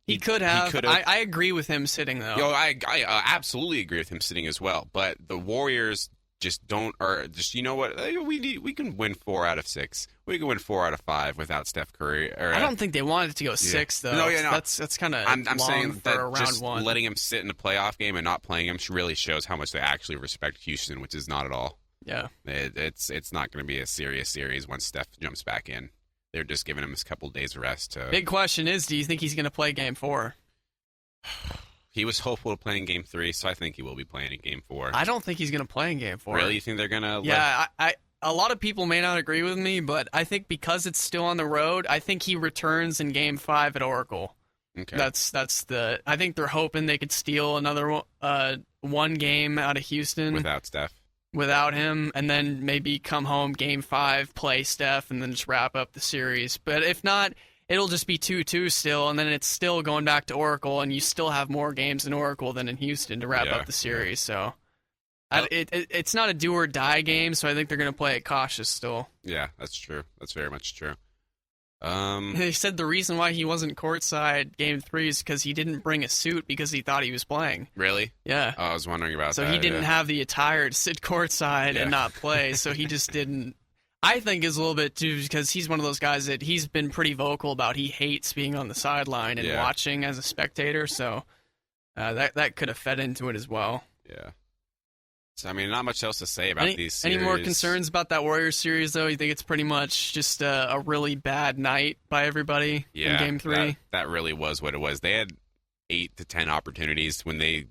He could have. I agree with him sitting, though. I absolutely agree with him sitting as well. But the Warriors just don't, or just, you know what? We can win 4 out of 6. We can win 4 out of 5 without Steph Curry. I don't think they wanted it to go 6, though. No. That's kind of I'm long saying for that a round just 1. letting him sit in a playoff game and not playing him really shows how much they actually respect Houston, which is not at all. Yeah. It's not going to be a serious series once Steph jumps back in. They're just giving him a couple days rest. Big question is, do you think he's going to play Game 4? He was hopeful of playing Game 3, so I think he will be playing in Game 4. I don't think he's going to play in Game 4. Really? You think they're going to? Yeah, a lot of people may not agree with me, but I think because it's still on the road, I think he returns in Game 5 at Oracle. Okay. I think they're hoping they could steal another one game out of Houston. Without Steph. Without him, and then maybe come home Game 5, play Steph, and then just wrap up the series. But if not, it'll just be 2-2 still, and then it's still going back to Oracle, and you still have more games in Oracle than in Houston to wrap up the series. So it's not a do-or-die game, so I think they're going to play it cautious still. Yeah, that's true. That's very much true. They said the reason why he wasn't courtside Game 3 is because he didn't bring a suit because he thought he was playing. Really? Yeah. Oh, I was wondering about that. So he didn't have the attire to sit courtside and not play, so he just didn't. I think is a little bit too, because he's one of those guys that he's been pretty vocal about. He hates being on the sideline and watching as a spectator, so that could have fed into it as well. Yeah. So, I mean, not much else to say about these series. Any more concerns about that Warriors series, though? You think it's pretty much just a really bad night by everybody in Game 3? That really was what it was. They had 8 to 10 opportunities when they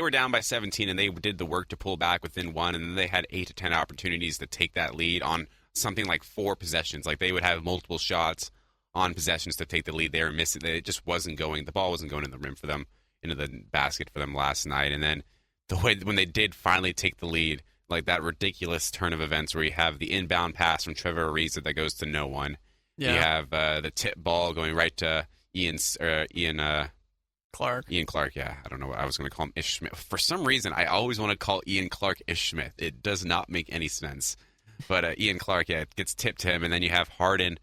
were down by 17, and they did the work to pull back within 1, and then they had 8 to 10 opportunities to take that lead on something like 4 possessions. Like, they would have multiple shots on possessions to take the lead. They were missing. It just wasn't going. The ball wasn't going in the rim for them, into the basket for them last night. And then the way when they did finally take the lead, like that ridiculous turn of events where you have the inbound pass from Trevor Ariza that goes to no one. Yeah. You have the tip ball going right to Ian Clark. Ian Clark, yeah. I don't know what I was going to call him, Ish Smith. For some reason, I always want to call Ian Clark Ish Smith. It does not make any sense. But Ian Clark, yeah, it gets tipped to him, and then you have Harden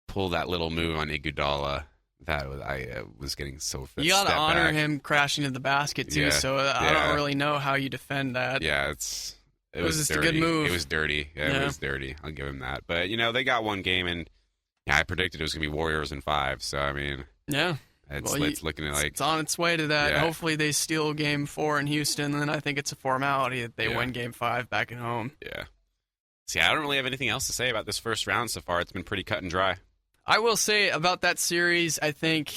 pull that little move on Iguodala. I was getting so You got to honor him crashing to the basket, too, so I don't really know how you defend that. Yeah, it was just dirty. A good move. It was dirty. Yeah, it was dirty. I'll give him that. But, they got one game, and I predicted it was going to be Warriors in 5, so, I mean... Yeah. It's looking like... It's on its way to that. Yeah. Hopefully they steal Game 4 in Houston, and then I think it's a formality that they win Game 5 back at home. Yeah. See, I don't really have anything else to say about this first round so far. It's been pretty cut and dry. I will say about that series, I think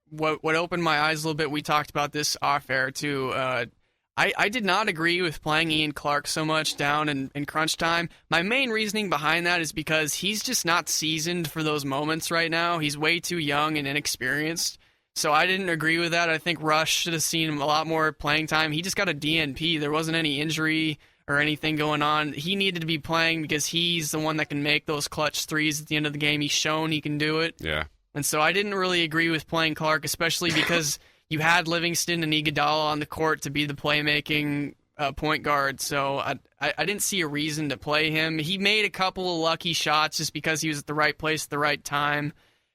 what opened my eyes a little bit, we talked about this off-air too, I did not agree with playing Ian Clark so much down in crunch time. My main reasoning behind that is because he's just not seasoned for those moments right now. He's way too young and inexperienced. So I didn't agree with that. I think Rush should have seen him a lot more playing time. He just got a DNP. There wasn't any injury or anything going on. He needed to be playing because he's the one that can make those clutch threes at the end of the game. He's shown he can do it. Yeah. And so I didn't really agree with playing Clark, especially because you had Livingston and Iguodala on the court to be the playmaking point guard. So I didn't see a reason to play him. He made a couple of lucky shots just because he was at the right place at the right time.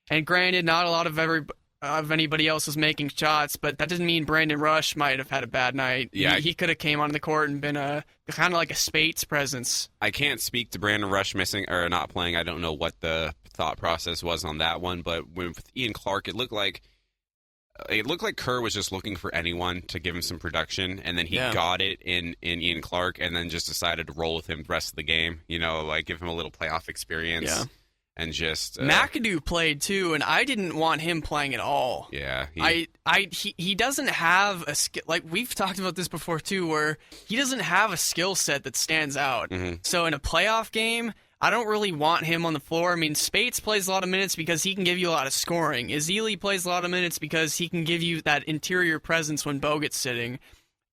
And granted, not a lot of anybody else was making shots, but that doesn't mean Brandon Rush might have had a bad night. Yeah, he could have came on the court and been kind of like a Spates presence. I can't speak to Brandon Rush missing or not playing. I don't know what the thought process was on that one, but with Ian Clark, it looked like Kerr was just looking for anyone to give him some production, and then he got it in Ian Clark, and then just decided to roll with him the rest of the game. Like give him a little playoff experience. Yeah. And just McAdoo played too, and I didn't want him playing at all. Yeah, he doesn't have a skill. Like we've talked about this before too, where he doesn't have a skill set that stands out. Mm-hmm. So in a playoff game, I don't really want him on the floor. I mean, Spates plays a lot of minutes because he can give you a lot of scoring. Ezeli plays a lot of minutes because he can give you that interior presence when Bogut's sitting.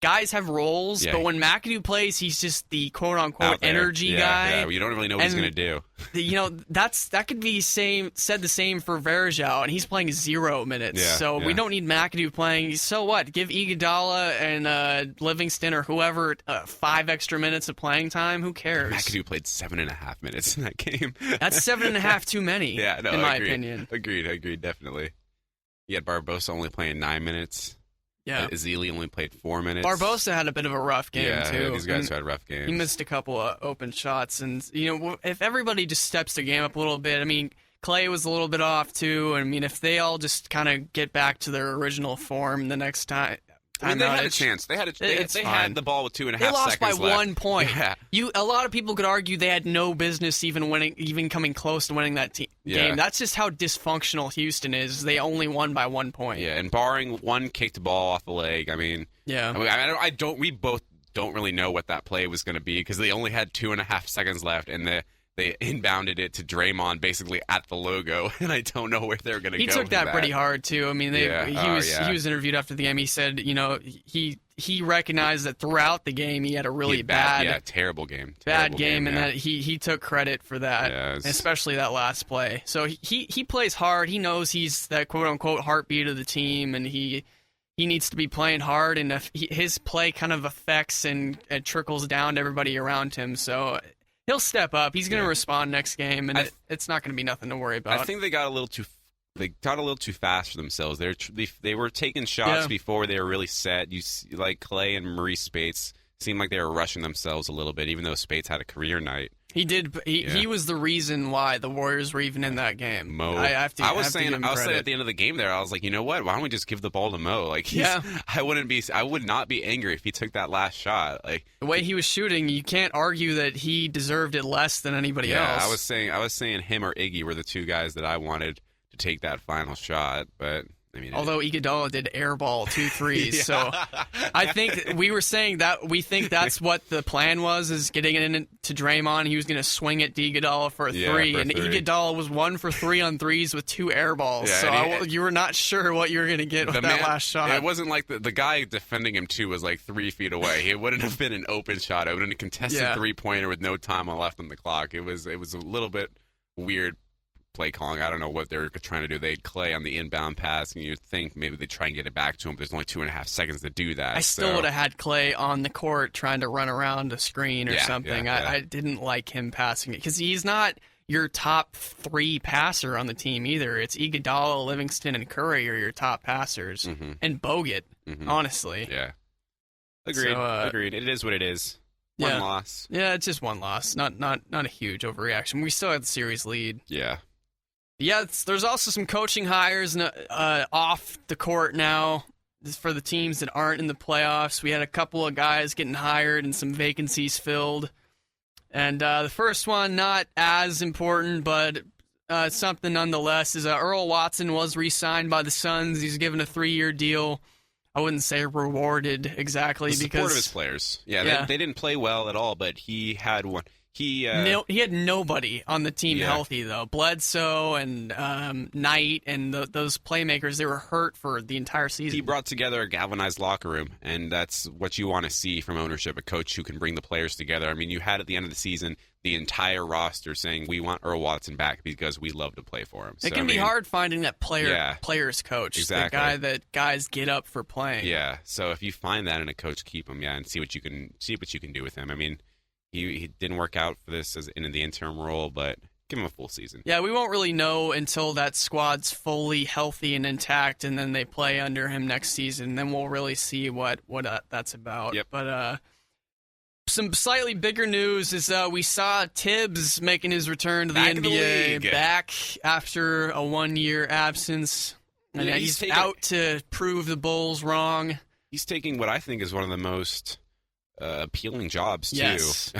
Guys have roles, but when McAdoo plays, he's just the quote-unquote energy guy. Yeah, you don't really know what he's going to do. That could be said the same for Varejao, and he's playing 0 minutes. We don't need McAdoo playing. So what? Give Iguodala and Livingston or whoever 5 extra minutes of playing time. Who cares? McAdoo played 7.5 minutes in that game. That's 7.5 too many, in my opinion. Agreed, definitely. You had Barbosa only playing 9 minutes. Yeah, Ezeli only played 4 minutes. Barbosa had a bit of a rough game, too. Yeah, these guys had rough games. He missed a couple of open shots. And, if everybody just steps the game up a little bit, I mean, Clay was a little bit off, too. I mean, if they all just kind of get back to their original form the next time. I mean, they had a chance. They had the ball with 2.5 seconds left. They lost by 1 point. Yeah. A lot of people could argue they had no business even coming close to winning that game. That's just how dysfunctional Houston is. They only won by 1 point. Yeah, and barring one kicked ball off the leg, I mean, we both don't really know what that play was going to be because they only had 2.5 seconds left, and they inbounded it to Draymond basically at the logo, and I don't know where they're going to go. He took that pretty hard too. I mean, he was interviewed after the game. He said, he recognized that throughout the game he had a really terrible game, and that he took credit for that, especially that last play. So he plays hard. He knows he's that quote unquote heartbeat of the team, and he needs to be playing hard. And if his play kind of affects and trickles down to everybody around him, so. He'll step up. He's going to respond next game, and it's not going to be nothing to worry about. I think they got a little too fast for themselves. They were taking shots before they were really set. You see, like Clay and Maurice Spates seemed like they were rushing themselves a little bit, even though Spates had a career night. He did. He was the reason why the Warriors were even in that game. Mo. I was saying at the end of the game there, I was like, you know what? Why don't we just give the ball to Mo? Like, I would not be angry if he took that last shot. Like the way he was shooting, you can't argue that he deserved it less than anybody else. I was saying him or Iggy were the two guys that I wanted to take that final shot, but. I mean, although Iguodala did airball 2 threes, so I think we were saying that we think that's what the plan was, is getting it into Draymond. He was going to swing it to Iguodala for a three, and Iguodala was 1 for 3 on threes with 2 airballs. So you were not sure what you were going to get with that last shot. It wasn't like the guy defending him too was like 3 feet away. It wouldn't have been an open shot. It would have been a contested 3-pointer with no time left on the clock. It was a little bit weird play calling. I don't know what they're trying to do. They had Clay on the inbound pass, and you'd think maybe they try and get it back to him, but there's only 2.5 seconds to do that. I still would have had Clay on the court trying to run around a screen or something. I didn't like him passing it because he's not your top 3 passer on the team either. It's Iguodala, Livingston, and Curry are your top passers, and Bogut, honestly. Yeah. Agreed. It is what it is. One loss. Yeah, it's just one loss. Not a huge overreaction. We still have the series lead. Yeah. Yeah, there's also some coaching hires off the court now for the teams that aren't in the playoffs. We had a couple of guys getting hired and some vacancies filled. And the first one, not as important, but something nonetheless, is Earl Watson was re-signed by the Suns. He's given a 3-year deal. I wouldn't say rewarded exactly the support of his players. Yeah. They didn't play well at all, but he had one. He had nobody on the team healthy, though. Bledsoe and Knight and those playmakers, they were hurt for the entire season. He brought together a galvanized locker room, and that's what you want to see from ownership, a coach who can bring the players together. I mean, you had at the end of the season the entire roster saying, we want Earl Watson back because we love to play for him. It can be hard finding that player's coach, the guy that guys get up for playing. Yeah, so if you find that in a coach, keep him, and see what you can do with him. I mean, He didn't work out for this as in the interim role, but give him a full season. Yeah, we won't really know until that squad's fully healthy and intact, and then they play under him next season. Then we'll really see what that's about. Yep. But some slightly bigger news is we saw Tibbs making his return to the NBA back after a 1-year absence. And he's out to prove the Bulls wrong. He's taking what I think is one of the most appealing jobs, too.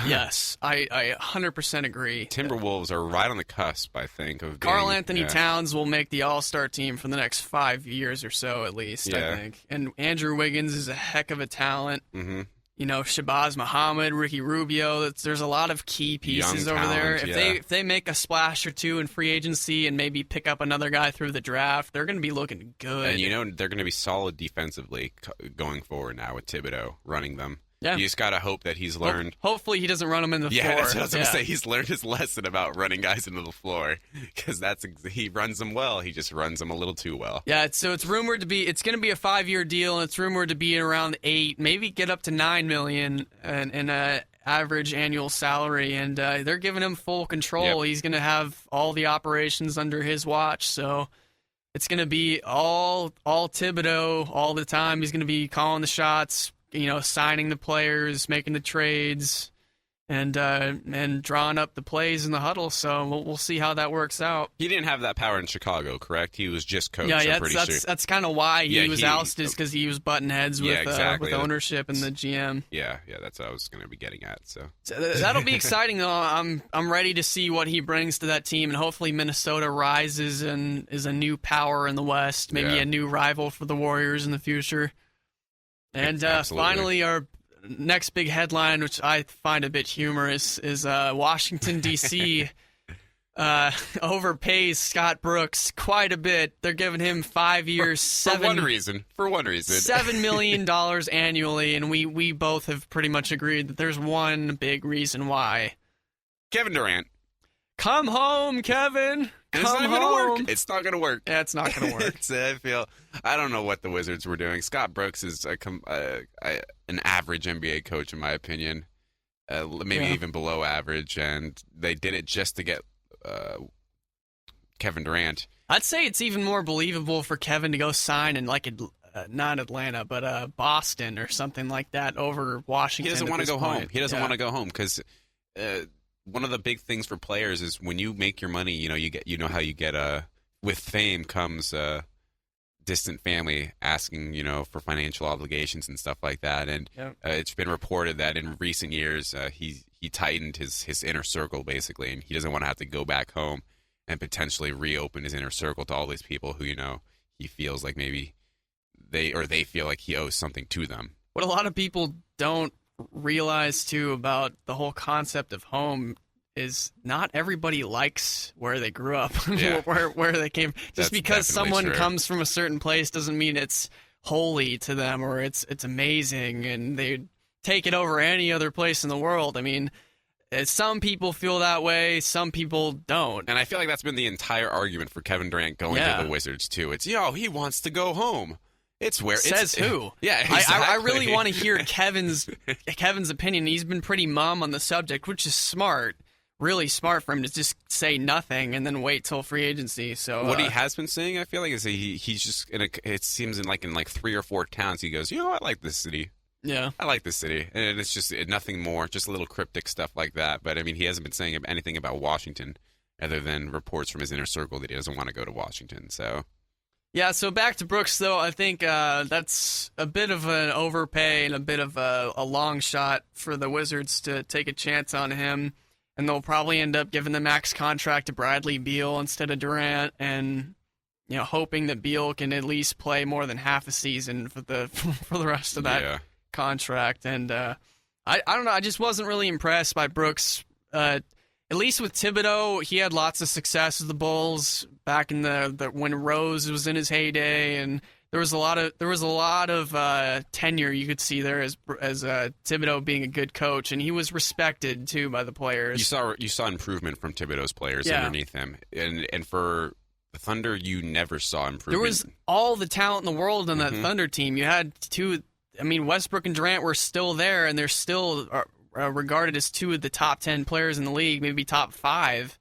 Yes, I 100% agree. Timberwolves are right on the cusp, I think, of Karl Anthony Towns will make the All-Star team for the next 5 years or so, at least, I think. And Andrew Wiggins is a heck of a talent. Mm-hmm. You know, Shabazz Muhammad, Ricky Rubio. There's a lot of key pieces over there. If they make a splash or two in free agency and maybe pick up another guy through the draft, they're going to be looking good. And, you know, they're going to be solid defensively going forward now with Thibodeau running them. Yeah. You just got to hope that he's learned. Hopefully he doesn't run them in the floor. Yeah, that's what I was going to say. He's learned his lesson about running guys into the floor because he runs them well. He just runs them a little too well. Yeah, so it's rumored to be, it's going to be a 5-year deal, and it's rumored to be around $8, maybe get up to $9 million in a average annual salary, and they're giving him full control. Yep. He's going to have all the operations under his watch, so it's going to be all Thibodeau all the time. He's going to be calling the shots, you know, signing the players, making the trades, and drawing up the plays in the huddle. So we'll see how that works out. He didn't have that power in Chicago, correct? He was just coach. I'm pretty sure. That's kind of why he was ousted, because he was butting heads with ownership and the GM. Yeah, that's what I was going to be getting at. So that'll be exciting, though. I'm ready to see what he brings to that team, and hopefully Minnesota rises and is a new power in the West, maybe a new rival for the Warriors in the future. And finally, our next big headline, which I find a bit humorous, is Washington, D.C. Overpays Scott Brooks quite a bit. They're giving him 5 years, for one reason. $7 million annually, and we both have pretty much agreed that there's one big reason why. Kevin Durant. Come home, Kevin. It's not going to work. It's not going to work. Yeah, it's not going to work. I don't know what the Wizards were doing. Scott Brooks is an average NBA coach, in my opinion, maybe even below average, and they did it just to get Kevin Durant. I'd say it's even more believable for Kevin to go sign in not Atlanta, but Boston or something like that over Washington. He doesn't want to go home. He doesn't want to go home because one of the big things for players is when you make your money, you know how you get with fame comes distant family asking, for financial obligations and stuff like that. And it's been reported that in recent years he tightened his inner circle basically, and he doesn't want to have to go back home and potentially reopen his inner circle to all these people who he feels like maybe they feel like he owes something to them. What a lot of people don't realize too about the whole concept of home is not everybody likes where they grew up, where they came. Just because someone comes from a certain place doesn't mean it's holy to them or it's amazing and they take it over any other place in the world. I mean, some people feel that way, some people don't. And I feel like that's been the entire argument for Kevin Durant going to the Wizards too. It's, he wants to go home. It's where says who? Yeah, exactly. I really want to hear Kevin's opinion. He's been pretty mum on the subject, which is smart, really smart for him to just say nothing and then wait till free agency. So what he has been saying, I feel like, is he's just it seems in 3 or 4 towns he goes, I like this city. Yeah, I like this city, and it's just nothing more, just a little cryptic stuff like that. But I mean, he hasn't been saying anything about Washington, other than reports from his inner circle that he doesn't want to go to Washington. So. Yeah, so back to Brooks, though, I think that's a bit of an overpay and a bit of a long shot for the Wizards to take a chance on him, and they'll probably end up giving the max contract to Bradley Beal instead of Durant, and hoping that Beal can at least play more than half a season for the rest of that contract. And I don't know, I just wasn't really impressed by Brooks. At least with Thibodeau, he had lots of success with the Bulls back in the when Rose was in his heyday, and there was a lot of tenure you could see there as Thibodeau being a good coach, and he was respected too by the players. You saw improvement from Thibodeau's players underneath him, and for the Thunder, you never saw improvement. There was all the talent in the world on that Thunder team. You had two. I mean, Westbrook and Durant were still there, and they're still regarded as 2 of the top 10 players in the league, maybe top 5.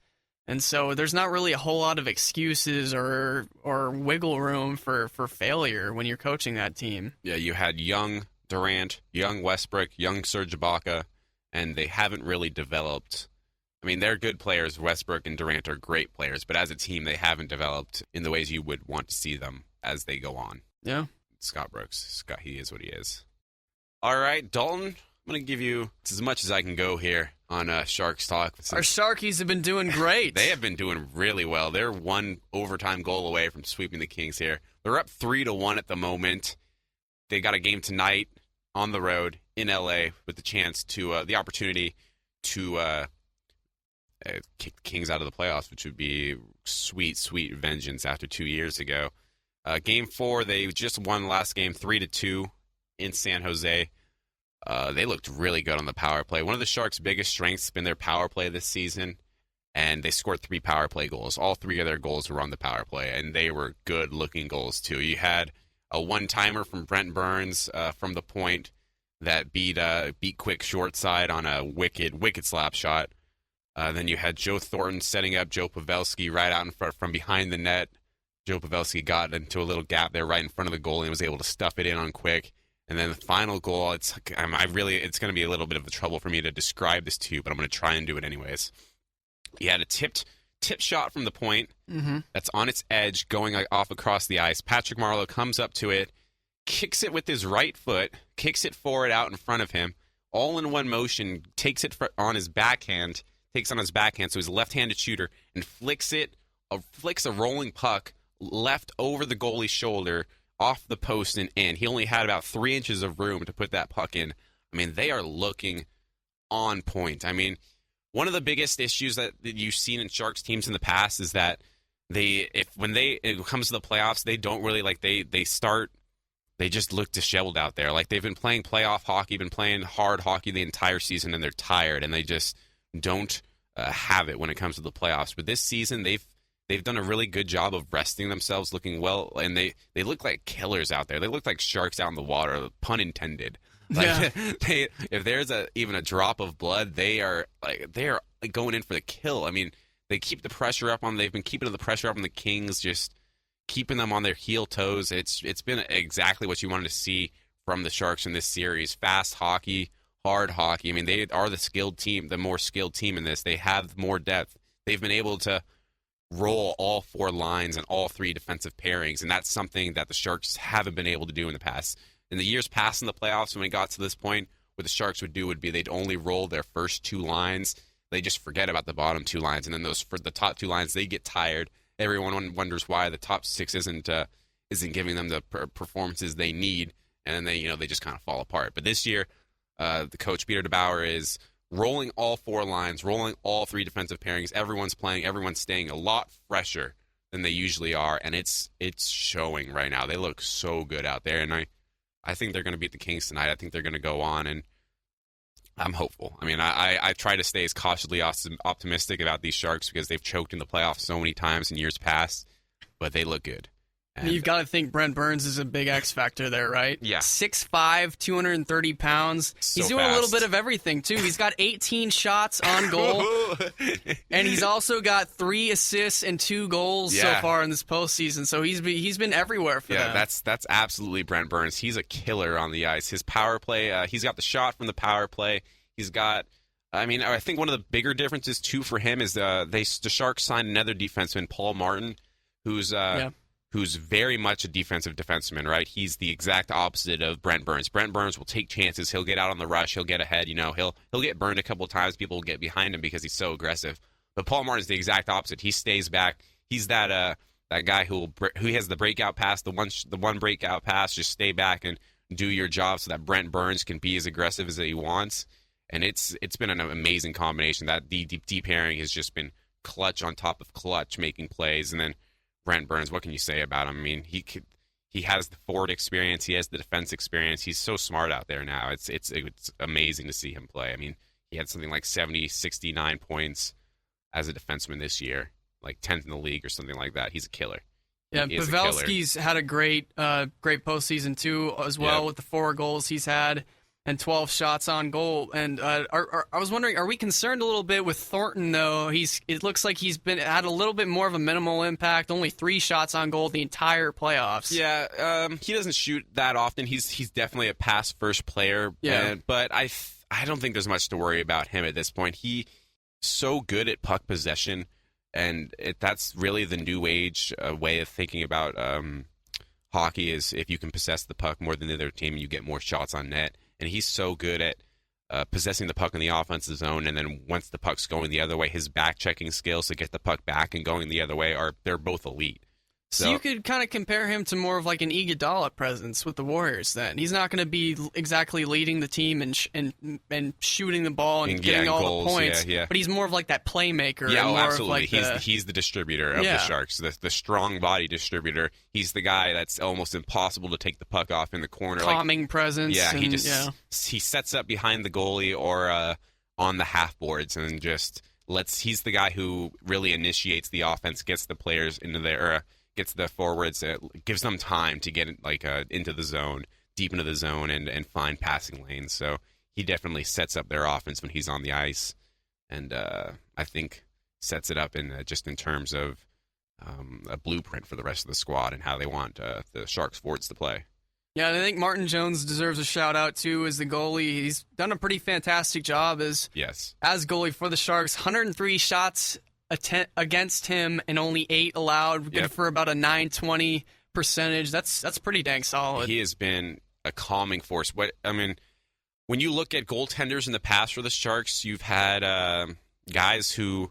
And so there's not really a whole lot of excuses or wiggle room for failure when you're coaching that team. Yeah, you had young Durant, young Westbrook, young Serge Ibaka, and they haven't really developed. I mean, they're good players. Westbrook and Durant are great players, but as a team, they haven't developed in the ways you would want to see them as they go on. Yeah. Scott Brooks. He is what he is. All right, Dalton. I'm going to give you as much as I can go here on Sharks Talk. Our Sharkies have been doing great. They have been doing really well. They're 1 overtime goal away from sweeping the Kings here. They're up 3-1 at the moment. They got a game tonight on the road in LA with the opportunity to kick the Kings out of the playoffs, which would be sweet, sweet vengeance after 2 years ago. Game 4, they just won last game 3-2 in San Jose. They looked really good on the power play. One of the Sharks' biggest strengths has been their power play this season, and they scored 3 power play goals. All 3 of their goals were on the power play, and they were good-looking goals, too. You had a one-timer from Brent Burns from the point that beat Quick short side on a wicked slap shot. Then you had Joe Thornton setting up Joe Pavelski right out in front from behind the net. Joe Pavelski got into a little gap there right in front of the goalie and was able to stuff it in on Quick. And then the final goal, it's going to be a little bit of a trouble for me to describe this to you, but I'm going to try and do it anyways. He had a tipped shot from the point that's on its edge going off across the ice. Patrick Marleau comes up to it, kicks it with his right foot, kicks it forward out in front of him, all in one motion, takes it on his backhand, so he's a left-handed shooter, and flicks a rolling puck left over the goalie's shoulder, off the post and in. He only had about 3 inches of room to put that puck in. I mean, they are looking on point. I mean, one of the biggest issues that you've seen in Sharks teams in the past is that when it comes to the playoffs, they don't really they just look disheveled out there. Like, they've been playing playoff hockey, been playing hard hockey the entire season, and they're tired, and they just don't have it when it comes to the playoffs. But this season, they've done a really good job of resting themselves, looking well, and they look like killers out there. They look like sharks out in the water, pun intended. If there's even a drop of blood, they are going in for the kill. I mean, they keep the pressure up on. They've been keeping the pressure up on the Kings, just keeping them on their heel toes. It's been exactly what you wanted to see from the Sharks in this series: fast hockey, hard hockey. I mean, they are the skilled team, the more skilled team in this. They have more depth. They've been able to roll all 4 lines and all 3 defensive pairings, and that's something that the Sharks haven't been able to do in the past. In the years past in the playoffs, when it got to this point, what the Sharks would do would be they'd only roll their first 2 lines. They just forget about the bottom 2 lines, and then for the top 2 lines, they get tired. Everyone wonders why the top 6 isn't giving them the performances they need, and then they just kind of fall apart. But this year, the coach Peter DeBauer is rolling all 4 lines, rolling all 3 defensive pairings. Everyone's playing, everyone's staying a lot fresher than they usually are, and it's showing right now. They look so good out there, and I think they're going to beat the Kings tonight. I think they're going to go on, and I'm hopeful. I mean, I try to stay as cautiously optimistic about these Sharks because they've choked in the playoffs so many times in years past, but they look good. And you've got to think Brent Burns is a big X factor there, right? Yeah. 6'5", 230 pounds. So he's doing fast. a little bit of everything, too. He's got 18 shots on goal, and he's also got 3 assists and 2 goals so far in this postseason. So he's been everywhere for them. Yeah, that's absolutely Brent Burns. He's a killer on the ice. His power play, he's got the shot from the power play. He's got... I mean, I think one of the bigger differences, too, for him is the Sharks signed another defenseman, Paul Martin, who's very much a defensive defenseman, right? He's the exact opposite of Brent Burns. Brent Burns will take chances. He'll get out on the rush. He'll get ahead. He'll get burned a couple of times. People will get behind him because he's so aggressive. But Paul Martin's the exact opposite. He stays back. He's that guy who has the breakout pass, the one breakout pass. Just stay back and do your job so that Brent Burns can be as aggressive as he wants. And it's been an amazing combination. That deep pairing has just been clutch on top of clutch, making plays, and then Brent Burns, what can you say about him? I mean, he has the forward experience, he has the defense experience. He's so smart out there now. It's amazing to see him play. I mean, he had something like 69 points as a defenseman this year, like 10th in the league or something like that. He's a killer. Yeah, Pavelski's had a great postseason too, as well, with the 4 goals he's had and 12 shots on goal. And I was wondering, are we concerned a little bit with Thornton, though? It looks like he's had a little bit more of a minimal impact, only 3 shots on goal the entire playoffs. Yeah, he doesn't shoot that often. He's definitely a pass-first player, but I don't think there's much to worry about him at this point. He's so good at puck possession, and that's really the new age way of thinking about hockey is if you can possess the puck more than the other team, you get more shots on net. And he's so good at possessing the puck in the offensive zone, and then once the puck's going the other way, his back-checking skills to get the puck back and going the other way they're both elite. So you could kind of compare him to more of like an Iguodala presence with the Warriors. Then he's not going to be exactly leading the team and shooting the ball and getting all goals, the points. Yeah. But he's more of like that playmaker. Yeah, and more absolutely. Of like he's the distributor of the Sharks, the strong body distributor. He's the guy that's almost impossible to take the puck off in the corner. Calming presence. Yeah, he sets up behind the goalie or on the half boards and just he's the guy who really initiates the offense, gets the players into their. Gets the forwards, gives them time to get into the zone, deep into the zone, and find passing lanes. So he definitely sets up their offense when he's on the ice, and I think sets it up in terms of a blueprint for the rest of the squad and how they want the Sharks forwards to play. Yeah, and I think Martin Jones deserves a shout out too as the goalie. He's done a pretty fantastic job as goalie for the Sharks. 103 shots against him and only 8 allowed, good for about a .920 percentage. That's pretty dang solid. He has been a calming force. When you look at goaltenders in the past for the Sharks, you've had guys who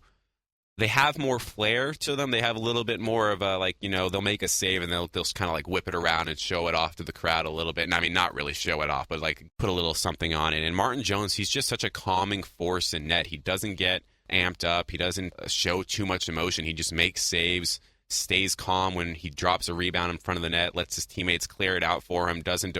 they have more flair to them. They have a little bit more of they'll make a save and they'll kind of like whip it around and show it off to the crowd a little bit. And I mean, not really show it off, but like put a little something on it. And Martin Jones, he's just such a calming force in net. He doesn't get amped up. He doesn't show too much emotion. He just makes saves, stays calm when he drops a rebound in front of the net, lets his teammates clear it out for him, doesn't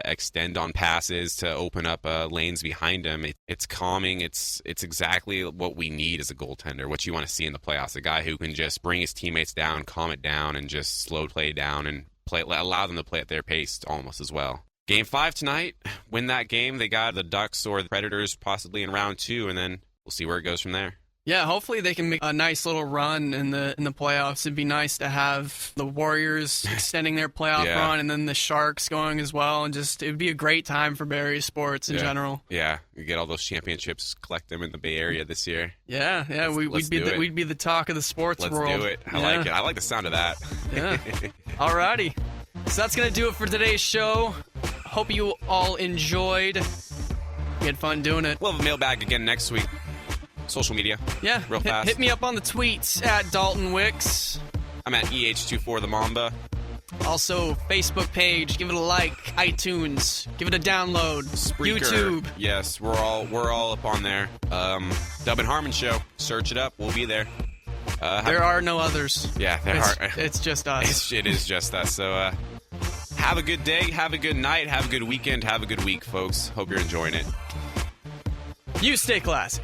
extend on passes to open up lanes behind him. It's calming. It's exactly what we need as a goaltender, what you want to see in the playoffs, a guy who can just bring his teammates down, calm it down, and just slow play down and allow them to play at their pace almost as well. Game 5 tonight, win that game. They got the Ducks or the Predators possibly in round 2, and then we'll see where it goes from there. Yeah, hopefully they can make a nice little run in the playoffs. It'd be nice to have the Warriors extending their playoff run, and then the Sharks going as well, and just it would be a great time for Bay Area sports in general. Yeah, you get all those championships, collect them in the Bay Area this year. Yeah, we'd be the talk of the sports world. Let's do it. I like it. I like the sound of that. Yeah. Alrighty. So that's gonna do it for today's show. Hope you all enjoyed. We had fun doing it. We'll have a mailbag again next week. Social media. Yeah. Real fast. Hit me up on the tweets at Dalton Wicks. I'm at EH24 the Mamba. Also, Facebook page. Give it a like. iTunes. Give it a download. Spreaker. YouTube. Yes, we're all up on there. N Harmon Show. Search it up. We'll be there. There are no others. Yeah, there are. It's just us. It is just us. So have a good day. Have a good night. Have a good weekend. Have a good week, folks. Hope you're enjoying it. You stay classy.